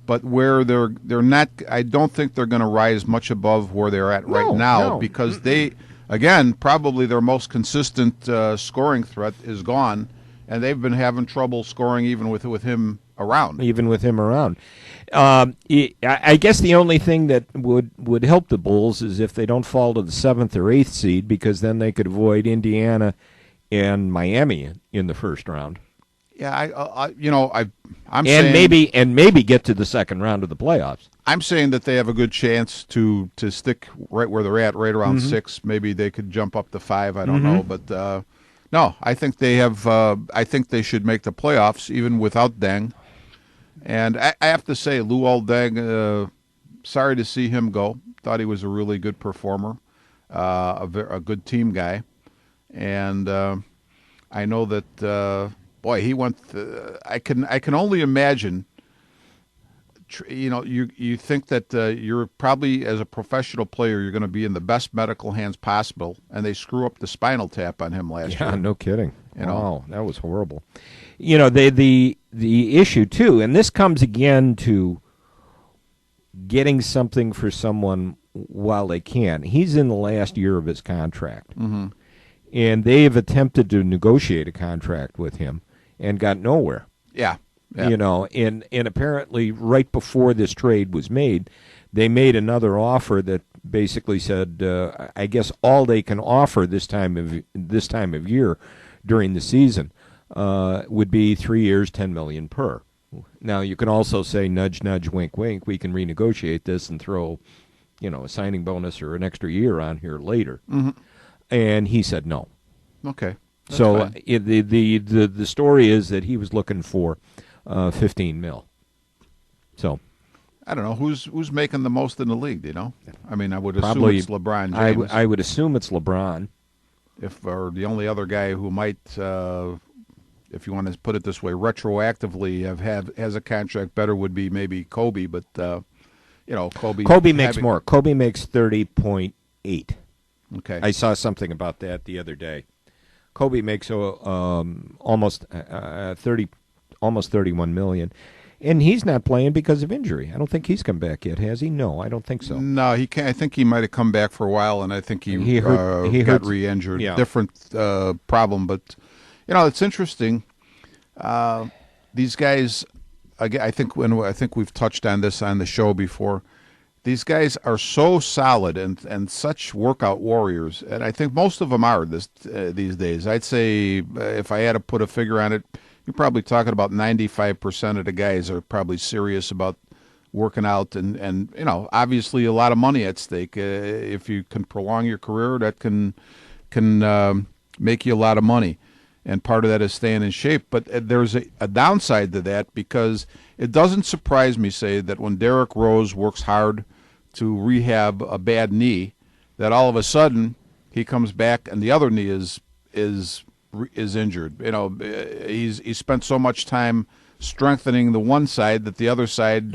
But where they're not, I don't think they're going to rise much above where they're at right now because they, again, probably their most consistent scoring threat is gone, and they've been having trouble scoring even with him around. Even with him around. I guess the only thing that would help the Bulls is if they don't fall to the 7th or 8th seed, because then they could avoid Indiana and Miami in the first round. Yeah, I'm saying maybe get to the second round of the playoffs. I'm saying that they have a good chance to stick right where they're at, right around 6. Maybe they could jump up to 5. I don't know, but no, I think they have. I think they should make the playoffs even without Deng. And I have to say, Luol Deng, sorry to see him go. Thought he was a really good performer, a good team guy, and I know that. Boy, he went. I can only imagine. You think that you're probably as a professional player, you're going to be in the best medical hands possible, and they screw up the spinal tap on him last year. Yeah, no kidding. Wow, that was horrible. The issue too, and this comes again to getting something for someone while they can. He's in the last year of his contract, and they have attempted to negotiate a contract with him and got nowhere. Yeah. And apparently right before this trade was made, they made another offer that basically said, I guess all they can offer this time of year during the season would be 3 years, $10 million per. Now you can also say, nudge, nudge, wink, wink. We can renegotiate this and throw, a signing bonus or an extra year on here later. And he said no. Okay. That's so fine. The story is that he was looking for $15 million. So I don't know who's making the most in the league. Do you know? I mean, I would assume probably it's LeBron James. I would assume it's LeBron. Or the only other guy who might, if you want to put it this way, retroactively has a contract better would be maybe Kobe. But Kobe. Kobe makes more. Kobe makes 30.8. Okay. I saw something about that the other day. Kobe makes almost 31 million, and he's not playing because of injury. I don't think he's come back yet, has he? No, I don't think so. No, he can't. I think he might have come back for a while, and I think he got re-injured. Yeah. Different problem, but it's interesting. These guys, again, I think we've touched on this on the show before. These guys are so solid and such workout warriors, and I think most of them are these days. I'd say if I had to put a figure on it, you're probably talking about 95% of the guys are probably serious about working out, and obviously a lot of money at stake. If you can prolong your career, that can make you a lot of money, and part of that is staying in shape. But there's a downside to that, because it doesn't surprise me, say, that when Derrick Rose works hard to rehab a bad knee, that all of a sudden he comes back and the other knee is injured. He's spent so much time strengthening the one side that the other side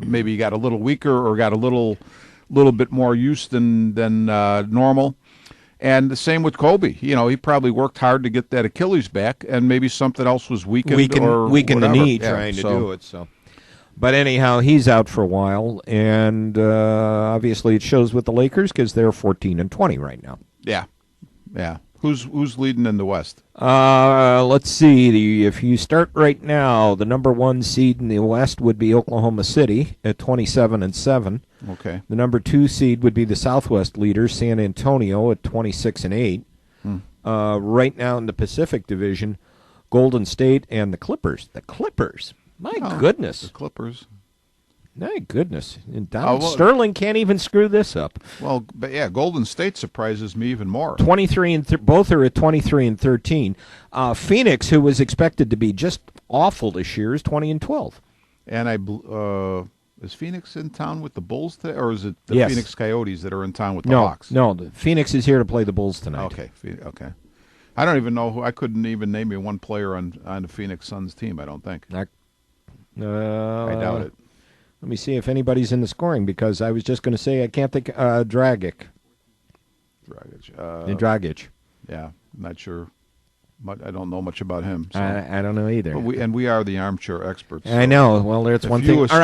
maybe got a little weaker or got a little bit more use than normal. And the same with Kobe. You know, he probably worked hard to get that Achilles back, and maybe something else was weakened or weaken the whatever. knee trying to do it. So, but anyhow, he's out for a while, and obviously it shows with the Lakers because they're 14-20 right now. Yeah. Who's leading in the West? Let's see. If you start right now, the number 1 seed in the West would be Oklahoma City at 27-7. Okay. The number 2 seed would be the Southwest leader, San Antonio, at 26-8. Right now in the Pacific Division, Golden State and the Clippers. The Clippers. My goodness. The Clippers. My goodness. And Donald Sterling can't even screw this up. Well, but yeah, Golden State surprises me even more. 23 and both are at 23-13. Phoenix, who was expected to be just awful this year, is 20-12. And is Phoenix in town with the Bulls today, or is it the Yes. Phoenix Coyotes that are in town with the Hawks? No, the Phoenix is here to play the Bulls tonight. Okay. I don't even know who. I couldn't even name you one player on the Phoenix Suns team. I don't think. I doubt it. Let me see if anybody's in the scoring, because I was just going to say I can't think. Dragic. Dragic. Yeah, I'm not sure. I don't know much about him. So. I don't know either. But we are the armchair experts. I know. Well, that's one thing. All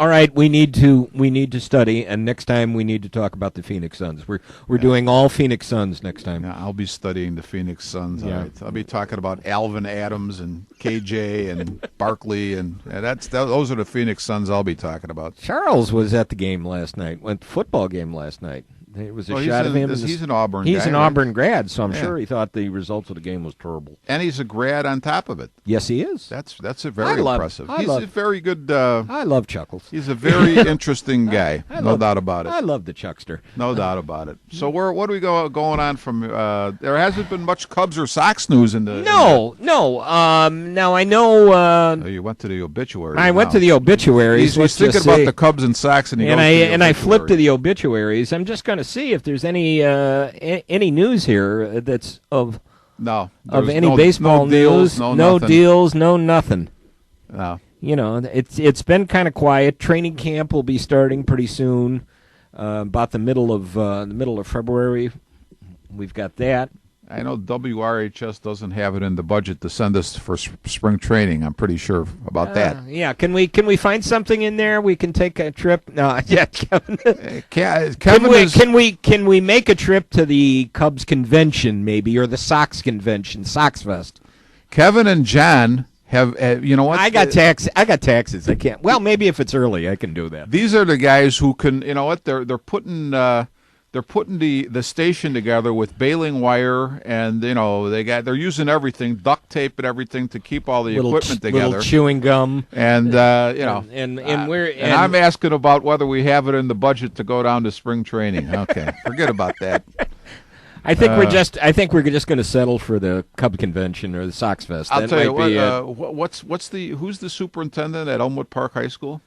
right. We need to study, and next time we need to talk about the Phoenix Suns. We're doing all Phoenix Suns next time. Yeah, I'll be studying the Phoenix Suns. Yeah. All right. I'll be talking about Alvin Adams and KJ and Barkley, and those are the Phoenix Suns I'll be talking about. Charles was at the game last night. Went to the football game last night. There was a shot of him. He's an Auburn He's guy, an right? Auburn grad, so I'm sure he thought the results of the game was terrible. And he's a grad on top of it. Yes, he is. That's a very impressive. He's a very good. I love Chuckles. He's a very interesting guy. No doubt about it. I love the Chuckster. No doubt about it. So what are we going on from? There hasn't been much Cubs or Sox news in the. No. Now I know. You went to the obituaries. I went to the obituaries. He's thinking about the Cubs and Sox, and I flipped to the obituaries. I'm just going to see if there's any news here that's of any baseball news. No deals, no nothing. No. You know, it's been kind of quiet. Training camp will be starting pretty soon, about the middle of February. We've got that. I know WRHS doesn't have it in the budget to send us for spring training. I'm pretty sure about that. Yeah, can we find something in there? We can take a trip. No, yeah, Kevin. Can we make a trip to the Cubs convention maybe, or the Sox convention, Sox Fest? Kevin and John have you know what? I got taxes. I can't. Well, maybe if it's early, I can do that. These are the guys who can. You know what? They're putting. They're putting the station together with baling wire, and they're using everything, duct tape and everything, to keep all the equipment together. Little chewing gum, and and I'm asking about whether we have it in the budget to go down to spring training. Okay, forget about that. I think we're just going to settle for the Cub convention or the Sox Fest. I'll tell you what. Who's the superintendent at Elmwood Park High School?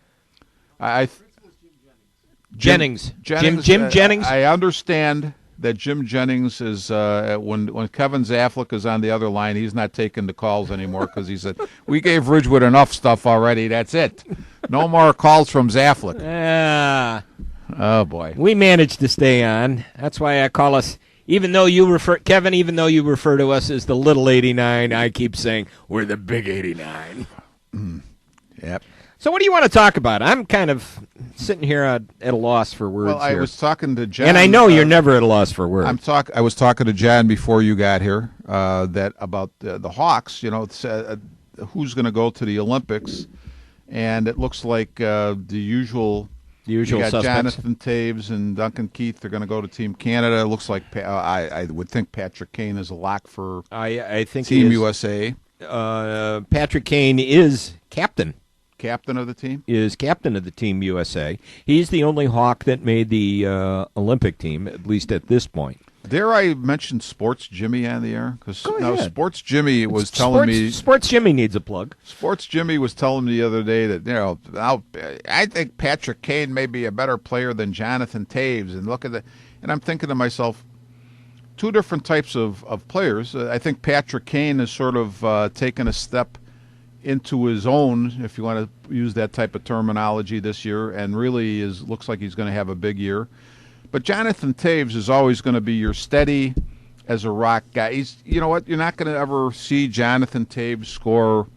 Jennings. Jim Jennings. I understand that Jim Jennings is when Kevin Zaflick is on the other line, he's not taking the calls anymore because he said we gave Ridgewood enough stuff already. That's it. No more calls from Zaflick. Oh boy. We managed to stay on. That's why I call us. Even though you refer to us as the little 89, I keep saying we're the big 89. Yep. So what do you want to talk about? I'm kind of sitting here at a loss for words. Well, I was talking to John, and I know you're never at a loss for words. I was talking to John before you got here that about the Hawks. You know, who's going to go to the Olympics, and it looks like the usual. You got suspects. Jonathan Taves and Duncan Keith. They're going to go to Team Canada. It looks like I would think Patrick Kane is a lock for I think Team USA. Patrick Kane is captain. Captain of the team? Is captain of the Team USA. He's the only Hawk that made the Olympic team, at least at this point. Dare I mention Sports Jimmy on the air? Because Sports Jimmy was telling me... Sports Jimmy needs a plug. Sports Jimmy was telling me the other day that, I think Patrick Kane may be a better player than Jonathan Taves. And look at that. And I'm thinking to myself, two different types of players. I think Patrick Kane has sort of taken a step into his own, if you want to use that type of terminology, this year, and really looks like he's going to have a big year. But Jonathan Taves is always going to be your steady, as a rock guy. You know what? You're not going to ever see Jonathan Taves score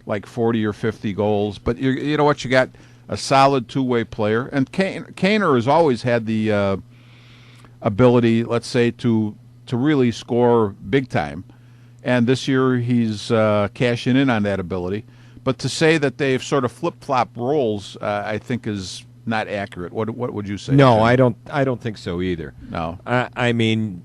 like 40 or 50 goals, but you know what? You got a solid two-way player, and Kaner has always had the ability, let's say, to really score big time. And this year he's cashing in on that ability. But to say that they've sort of flip-flop roles, I think is not accurate. What would you say? No, Jim? I don't think so either. No. I mean,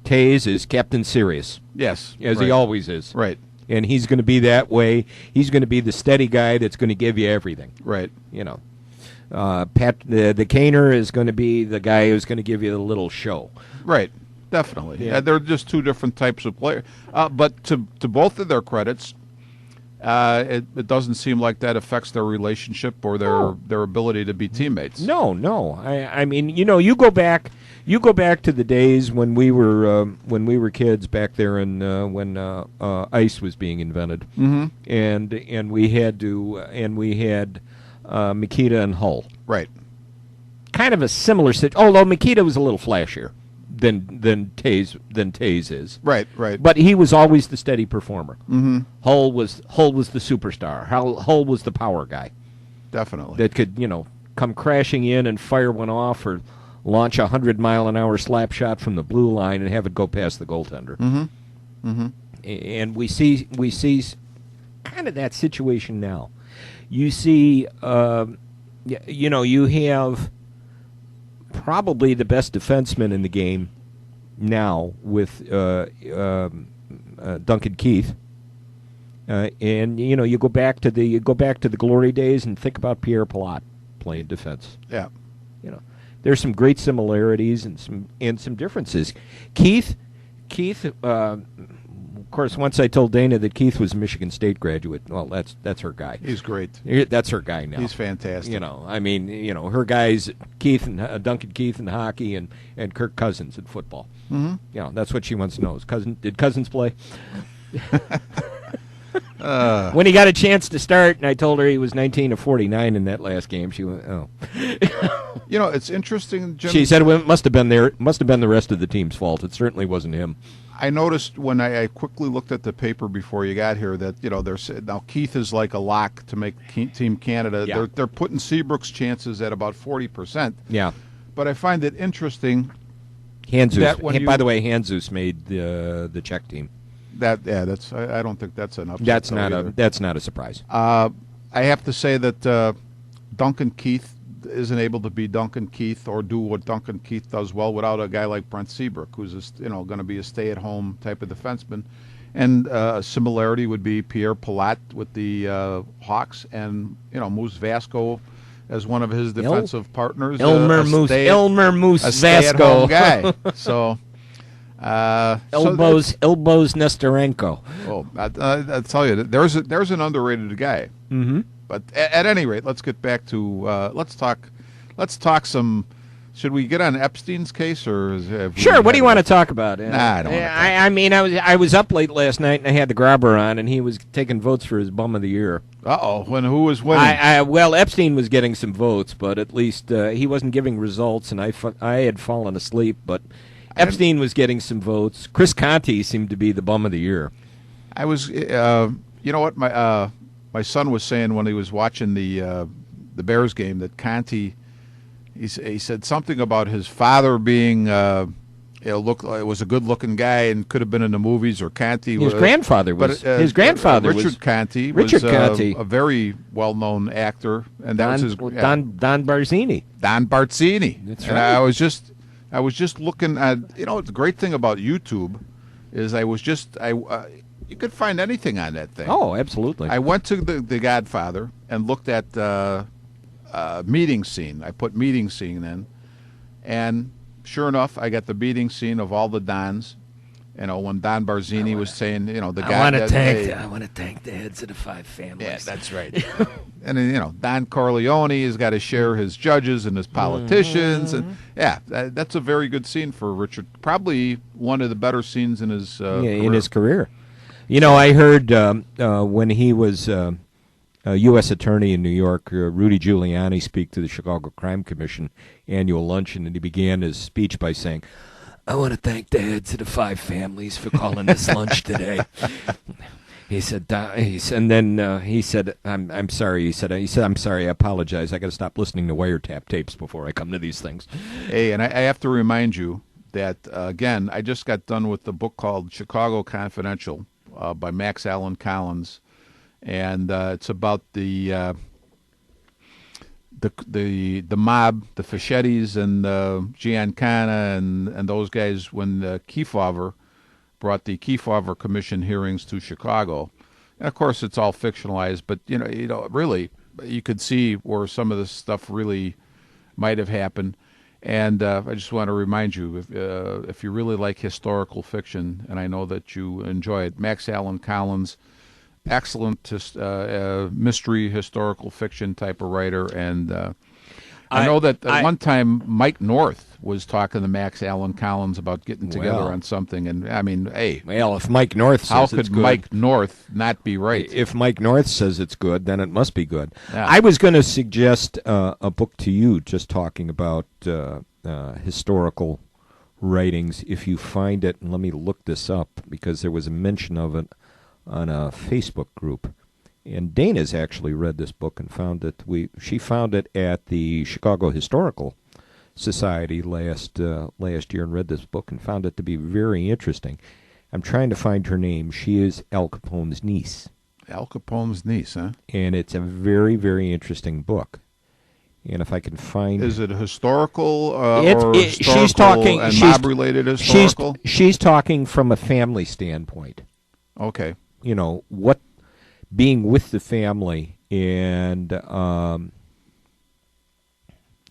Taze is Captain Serious, Yes. as he right. always is. Right. And he's going to be that way. He's going to be the steady guy that's going to give you everything. Right. You know, the Kaner is going to be the guy who's going to give you the little show. Right. Definitely. Yeah. They're just two different types of players. But to both of their credits, it doesn't seem like that affects their relationship or their ability to be teammates. No. I mean, you go back to the days when we were kids back there, and when ice was being invented, and we had Mikita and Hull. Right. Kind of a similar situation. Although Mikita was a little flashier than Taze is. Right. Right. But he was always the steady performer. Mm-hmm. Hull was the superstar. Hull was the power guy Definitely. that could come crashing in and fire one off, or launch a 100-mile-an-hour slap shot from the blue line and have it go past the goaltender. And we see kind of that situation now. You see, you have probably the best defenseman in the game now with Duncan Keith, and you go back to the glory days and think about Pierre Palat playing defense. Yeah. There's some great similarities and some differences. Keith, of course, once I told Dana that Keith was a Michigan State graduate. Well, that's her guy. He's great. That's her guy now. He's fantastic. I mean, her guys, Keith and Duncan Keith in hockey, and Kirk Cousins in football. Mm-hmm. That's what she wants to know. Did Cousins play? When he got a chance to start, and I told her he was 19 of 49 in that last game, she went, "Oh." It's interesting, Jim. She said it must have been the rest of the team's fault. It certainly wasn't him. I noticed when I quickly looked at the paper before you got here that now Keith is like a lock to make Team Canada. Yeah. They're putting Seabrook's chances at about 40%. Yeah. But I find it interesting. Handzus. By the way, Handzus made the Czech team. I don't think that's an upset. That's not a surprise. I have to say that Duncan Keith isn't able to be Duncan Keith or do what Duncan Keith does well without a guy like Brent Seabrook, who's going to be a stay-at-home type of defenseman. And a similarity would be Pierre Palat with the Hawks, and Moose Vasco as one of his defensive partners. Elmer Moose a Vasco, stay-at-home guy. So. Elbows Nestorenko. Oh, I tell you, there's an underrated guy. Mm-hmm. But at any rate, let's get back to let's talk some. Should we get on Epstein's case or? Sure. What do you want to talk about? Nah, I don't. I mean, I was up late last night and I had the grabber on, and he was taking votes for his bum of the year. Who was winning? Well, Epstein was getting some votes, but at least he wasn't giving results, and I had fallen asleep, but. Epstein was getting some votes. Chris Conte seemed to be the bum of the year. I was, you know what, my son was saying when he was watching the Bears game that Conte, he said something about his father being, was a good-looking guy and could have been in the movies, or Conte. His grandfather was. Richard Conte was Conte. A very well-known actor, and that was his Don Barzini. Don Barzini. That's and right. I was just looking at, the great thing about YouTube is you could find anything on that thing. Oh, absolutely. I went to the Godfather and looked at meeting scene. I put meeting scene in, and sure enough, I got the meeting scene of all the Dons. When Don Barzini was saying, the guy. I want to thank the heads of the 5 families. Yeah, that's right. And then, Don Corleone has got to share his judges and his politicians, and that's a very good scene for Richard. Probably one of the better scenes in his career. I heard when he was a U.S. attorney in New York, Rudy Giuliani speak to the Chicago Crime Commission annual luncheon, and he began his speech by saying, I want to thank the heads of the 5 families for calling this lunch today. He said, and then he said, I'm sorry. He said, I'm sorry. I apologize. I got to stop listening to wiretap tapes before I come to these things. Hey, and I have to remind you that, again, I just got done with the book called Chicago Confidential by Max Allen Collins, and it's about the mob, the Fichettis and Giancana and those guys when Kefauver brought the Kefauver Commission hearings to Chicago. And of course, it's all fictionalized, but really, you could see where some of this stuff really might have happened. And I just want to remind you, if you really like historical fiction, and I know that you enjoy it, Max Allen Collins, excellent mystery, historical fiction type of writer. And I know that at one time Mike North was talking to Max Allen Collins about getting together on something. And, I mean, hey. Well, if Mike North says how it's could good, Mike North not be right? If Mike North says it's good, then it must be good. Yeah. I was going to suggest a book to you just talking about historical writings. If you find it, and let me look this up because there was a mention of it on a Facebook group. And Dana's actually read this book and found it. She found it at the Chicago Historical Society last year and read this book and found it to be very interesting. I'm trying to find her name. She is Al Capone's niece. Al Capone's niece, huh? And it's a very, very interesting book. And if I can find... Is it historical or historical she's talking, and mob-related historical? She's talking from a family standpoint. Okay. What being with the family, and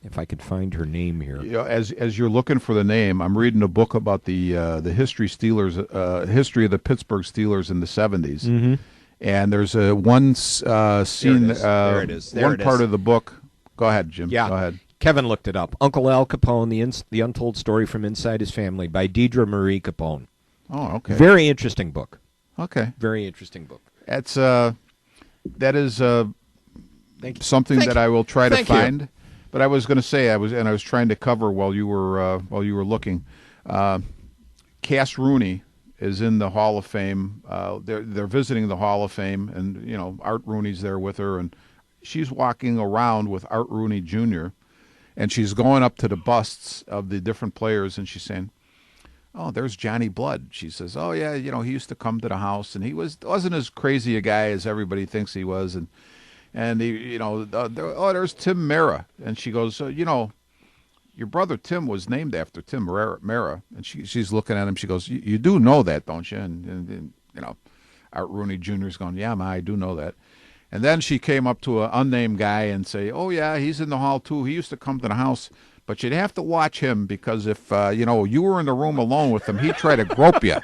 if I could find her name here. As you're looking for the name, I'm reading a book about the history of the Pittsburgh Steelers in the 70s. Mm-hmm. And there's one scene, There it is. one part of the book. Go ahead, Jim. Yeah. Go ahead. Kevin looked it up. Uncle Al Capone, the Untold Story from Inside His Family by Deidre Marie Capone. Oh, okay. Very interesting book. Okay. Very interesting book. That is something that I will try to find. You. But I was going to say I was trying to cover while you were looking. Cass Rooney is in the Hall of Fame. They're visiting the Hall of Fame, and Art Rooney's there with her, and she's walking around with Art Rooney Jr. and she's going up to the busts of the different players, and she's saying, "Oh, there's Johnny Blood." She says, "Oh yeah, he used to come to the house, and he wasn't as crazy a guy as everybody thinks he was." And he, there's Tim Mara, and she goes, "Your brother Tim was named after Tim Mara." And she's looking at him. She goes, "You do know that, don't you?" And Art Rooney Jr.'s going, "Yeah, Ma, I do know that." And then she came up to an unnamed guy and say, "Oh yeah, he's in the hall too. He used to come to the house." But you'd have to watch him because if, you were in the room alone with him, he'd try to grope you.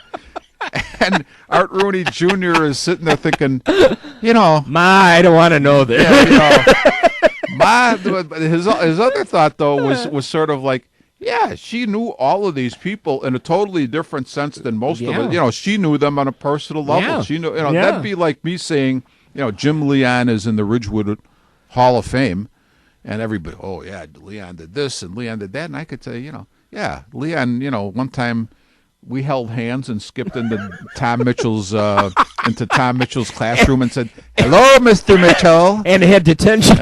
And Art Rooney Jr. is sitting there thinking, Ma, I don't want to know this. Ma, his other thought, though, was sort of like, yeah, she knew all of these people in a totally different sense than most of us. She knew them on a personal level. Yeah. She knew, that'd be like me saying, Jim Leon is in the Ridgewood Hall of Fame. And everybody, oh, yeah, Leon did this and Leon did that. And I could say, yeah, Leon, one time we held hands and skipped into Tom Mitchell's classroom and said, "Hello, Mr. Mitchell." And had detention.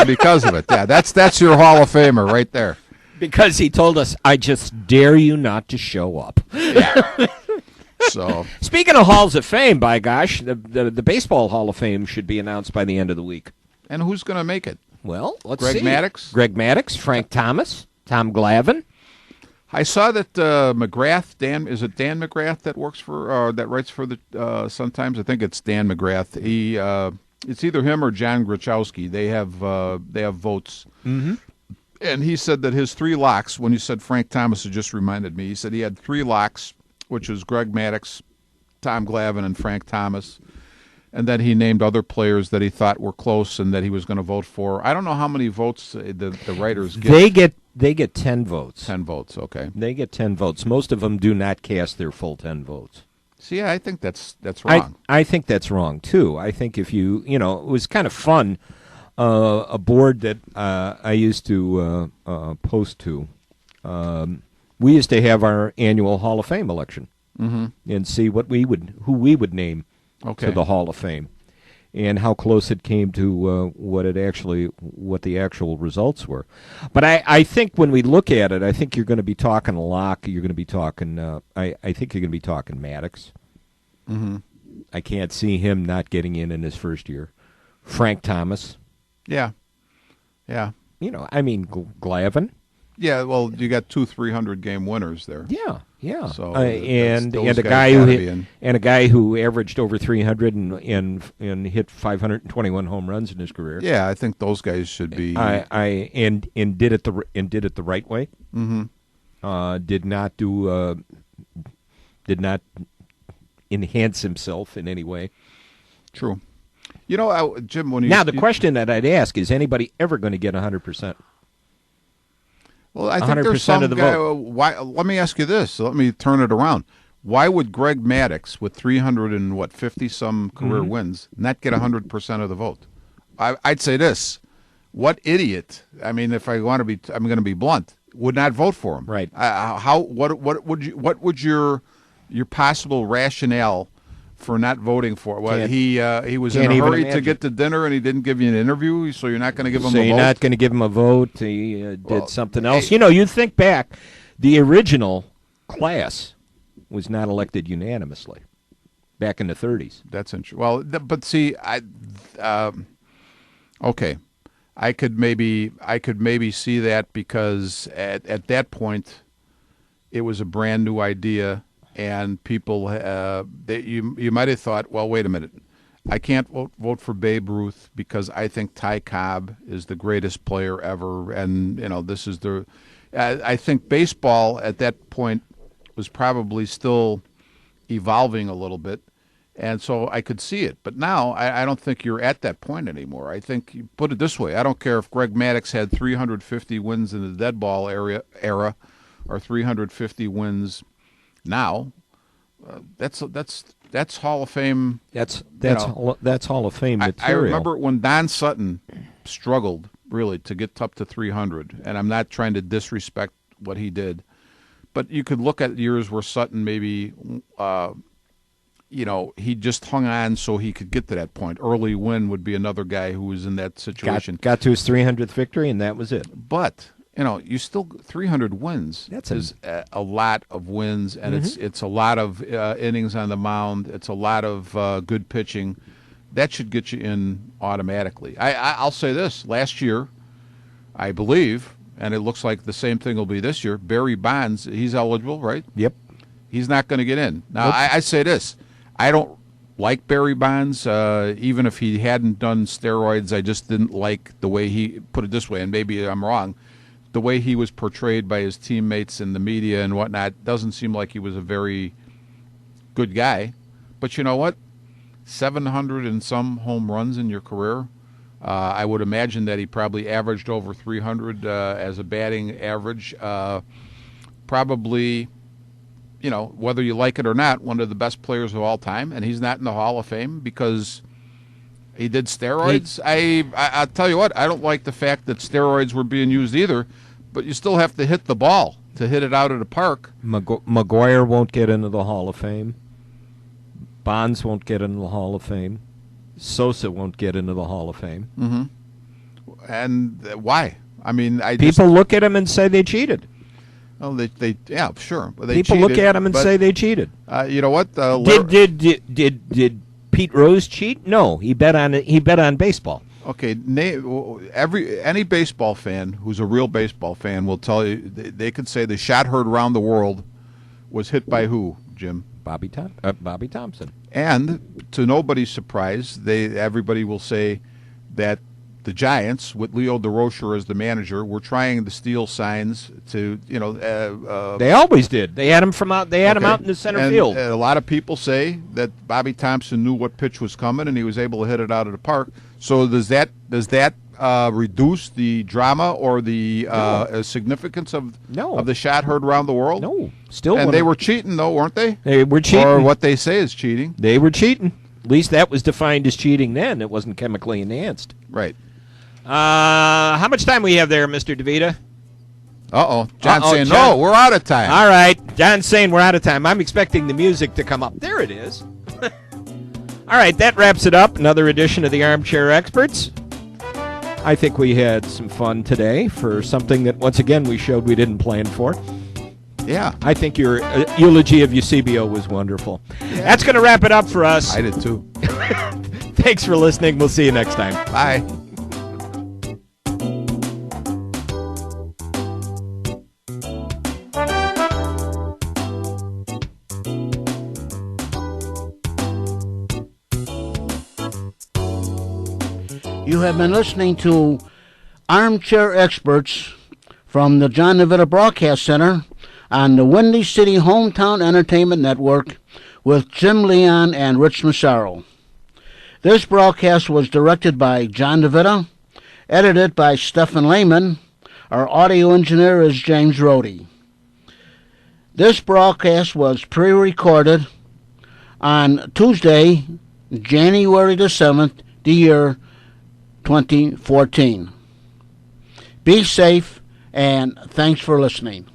Because of it. Yeah, that's your Hall of Famer right there. Because he told us, "I just dare you not to show up." Yeah. So, speaking of Halls of Fame, by gosh, the Baseball Hall of Fame should be announced by the end of the week. And who's going to make it? Well, let's see. Greg Maddux, Frank Thomas, Tom Glavine. I saw that McGrath, Dan McGrath that works for that writes for the Sun-Times? I think it's Dan McGrath. He it's either him or John Grachowski. They have votes. Mm-hmm. And he said that his 3 locks, when you said Frank Thomas, it just reminded me. He said he had 3 locks, which was Greg Maddux, Tom Glavine, and Frank Thomas. And then he named other players that he thought were close and that he was going to vote for. I don't know how many votes the writers get. They get 10 votes. 10 votes, okay. They get 10 votes. Most of them do not cast their full 10 votes. See, yeah, I think that's wrong. I think that's wrong, too. I think if it was kind of fun. A board that I used to post to, we used to have our annual Hall of Fame election and see who we would name to the Hall of Fame, and how close it came to what the actual results were. But I think when we look at it, I think you're going to be talking Locke. You're going to be talking. I think you're going to be talking Maddox. Mm-hmm. I can't see him not getting in his first year. Frank Thomas. Yeah. I mean, Glavine. Yeah, well, you got 2 300-game winners there. Yeah. So and those a guys guy who gotta be in. and a guy who averaged over 300 and hit 521 home runs in his career. Yeah, I think those guys should be. And did it the right way. Mm-hmm. Did not enhance himself in any way. True. Jim, when the question that I'd ask is: anybody ever going to get 100%? Well, I think there's 100% some of the guy. vote. Why? Let me ask you this. Let me turn it around. Why would Greg Maddux, with 350 some career wins, not get 100% of the vote? I'd say this: what idiot? I mean, if I'm going to be blunt, would not vote for him. Right. What would your possible rationale for not voting for it? Well, he was in a hurry to get to dinner and he didn't give you an interview, so you're not going to give him a vote? So you're not going to give him a vote. He did something else. You think back, the original class was not elected unanimously back in the 30s. That's interesting. Well, but see, okay, I could maybe see that because at that point it was a brand new idea. And people, you might have thought, well, wait a minute, I can't vote for Babe Ruth because I think Ty Cobb is the greatest player ever, and this is the. I think baseball at that point was probably still evolving a little bit, and so I could see it. But now I don't think you're at that point anymore. I think you put it this way: I don't care if Greg Maddux had 350 wins in the dead ball era or 350 wins. Now, that's Hall of Fame. That's Hall of Fame material. I remember when Don Sutton struggled really to get up to 300, and I'm not trying to disrespect what he did, but you could look at years where Sutton maybe, he just hung on so he could get to that point. Early Wynn would be another guy who was in that situation. Got to his 300th victory, and that was it. But you still 300 wins. Is a lot of wins, and it's a lot of innings on the mound. It's a lot of good pitching. That should get you in automatically. I'll say this: last year, I believe, and it looks like the same thing will be this year. Barry Bonds, he's eligible, right? Yep. He's not going to get in. Now, Nope. I say this: I don't like Barry Bonds. Even if he hadn't done steroids, I just didn't like the way he put it this way, and maybe I'm wrong. The way he was portrayed by his teammates and the media and whatnot doesn't seem like he was a very good guy. But you know what? 700 and some home runs in your career. I would imagine that he probably averaged over 300 as a batting average. Probably, whether you like it or not, one of the best players of all time. And he's not in the Hall of Fame because he did steroids. I'll tell you what, I don't like the fact that steroids were being used either, but you still have to hit the ball to hit it out of the park. McGuire won't get into the Hall of Fame. Bonds won't get into the Hall of Fame. Sosa won't get into the Hall of Fame. Mm-hmm. And why? I mean, people look at him and say they cheated. Well, yeah, sure. People look at him and say they cheated. You know what? Did Pete Rose cheat? No, he bet on baseball. Okay, any baseball fan who's a real baseball fan will tell you they could say the shot heard around the world was hit by who, Jim? Bobby Thompson. And to nobody's surprise, everybody will say that the Giants, with Leo DeRocher as the manager, were trying to steal signs to, they always did. They had him out in the center field. A lot of people say that Bobby Thompson knew what pitch was coming and he was able to hit it out of the park. So does that reduce the drama or the significance of the shot heard around the world? No, still. And they were cheating, though, weren't they? They were cheating. Or what they say is cheating. They were cheating. At least that was defined as cheating then. It wasn't chemically enhanced. Right. How much time we have there, Mr. DeVita? Uh-oh. John's Uh-oh, saying, John. no, we're out of time. All right. John's saying we're out of time. I'm expecting the music to come up. There it is. All right, that wraps it up. Another edition of the Armchair Experts. I think we had some fun today for something that, once again, we showed we didn't plan for. Yeah. I think your eulogy of Eusebio was wonderful. Yeah. That's going to wrap it up for us. I did too. Thanks for listening. We'll see you next time. Bye. You have been listening to Armchair Experts from the John DeVita Broadcast Center on the Windy City Hometown Entertainment Network with Jim Leon and Rich Massaro. This broadcast was directed by John DeVita, edited by Stephen Lehman. Our audio engineer is James Rohde. This broadcast was pre-recorded on Tuesday, January the 7th, the year 2014. Be safe, and thanks for listening.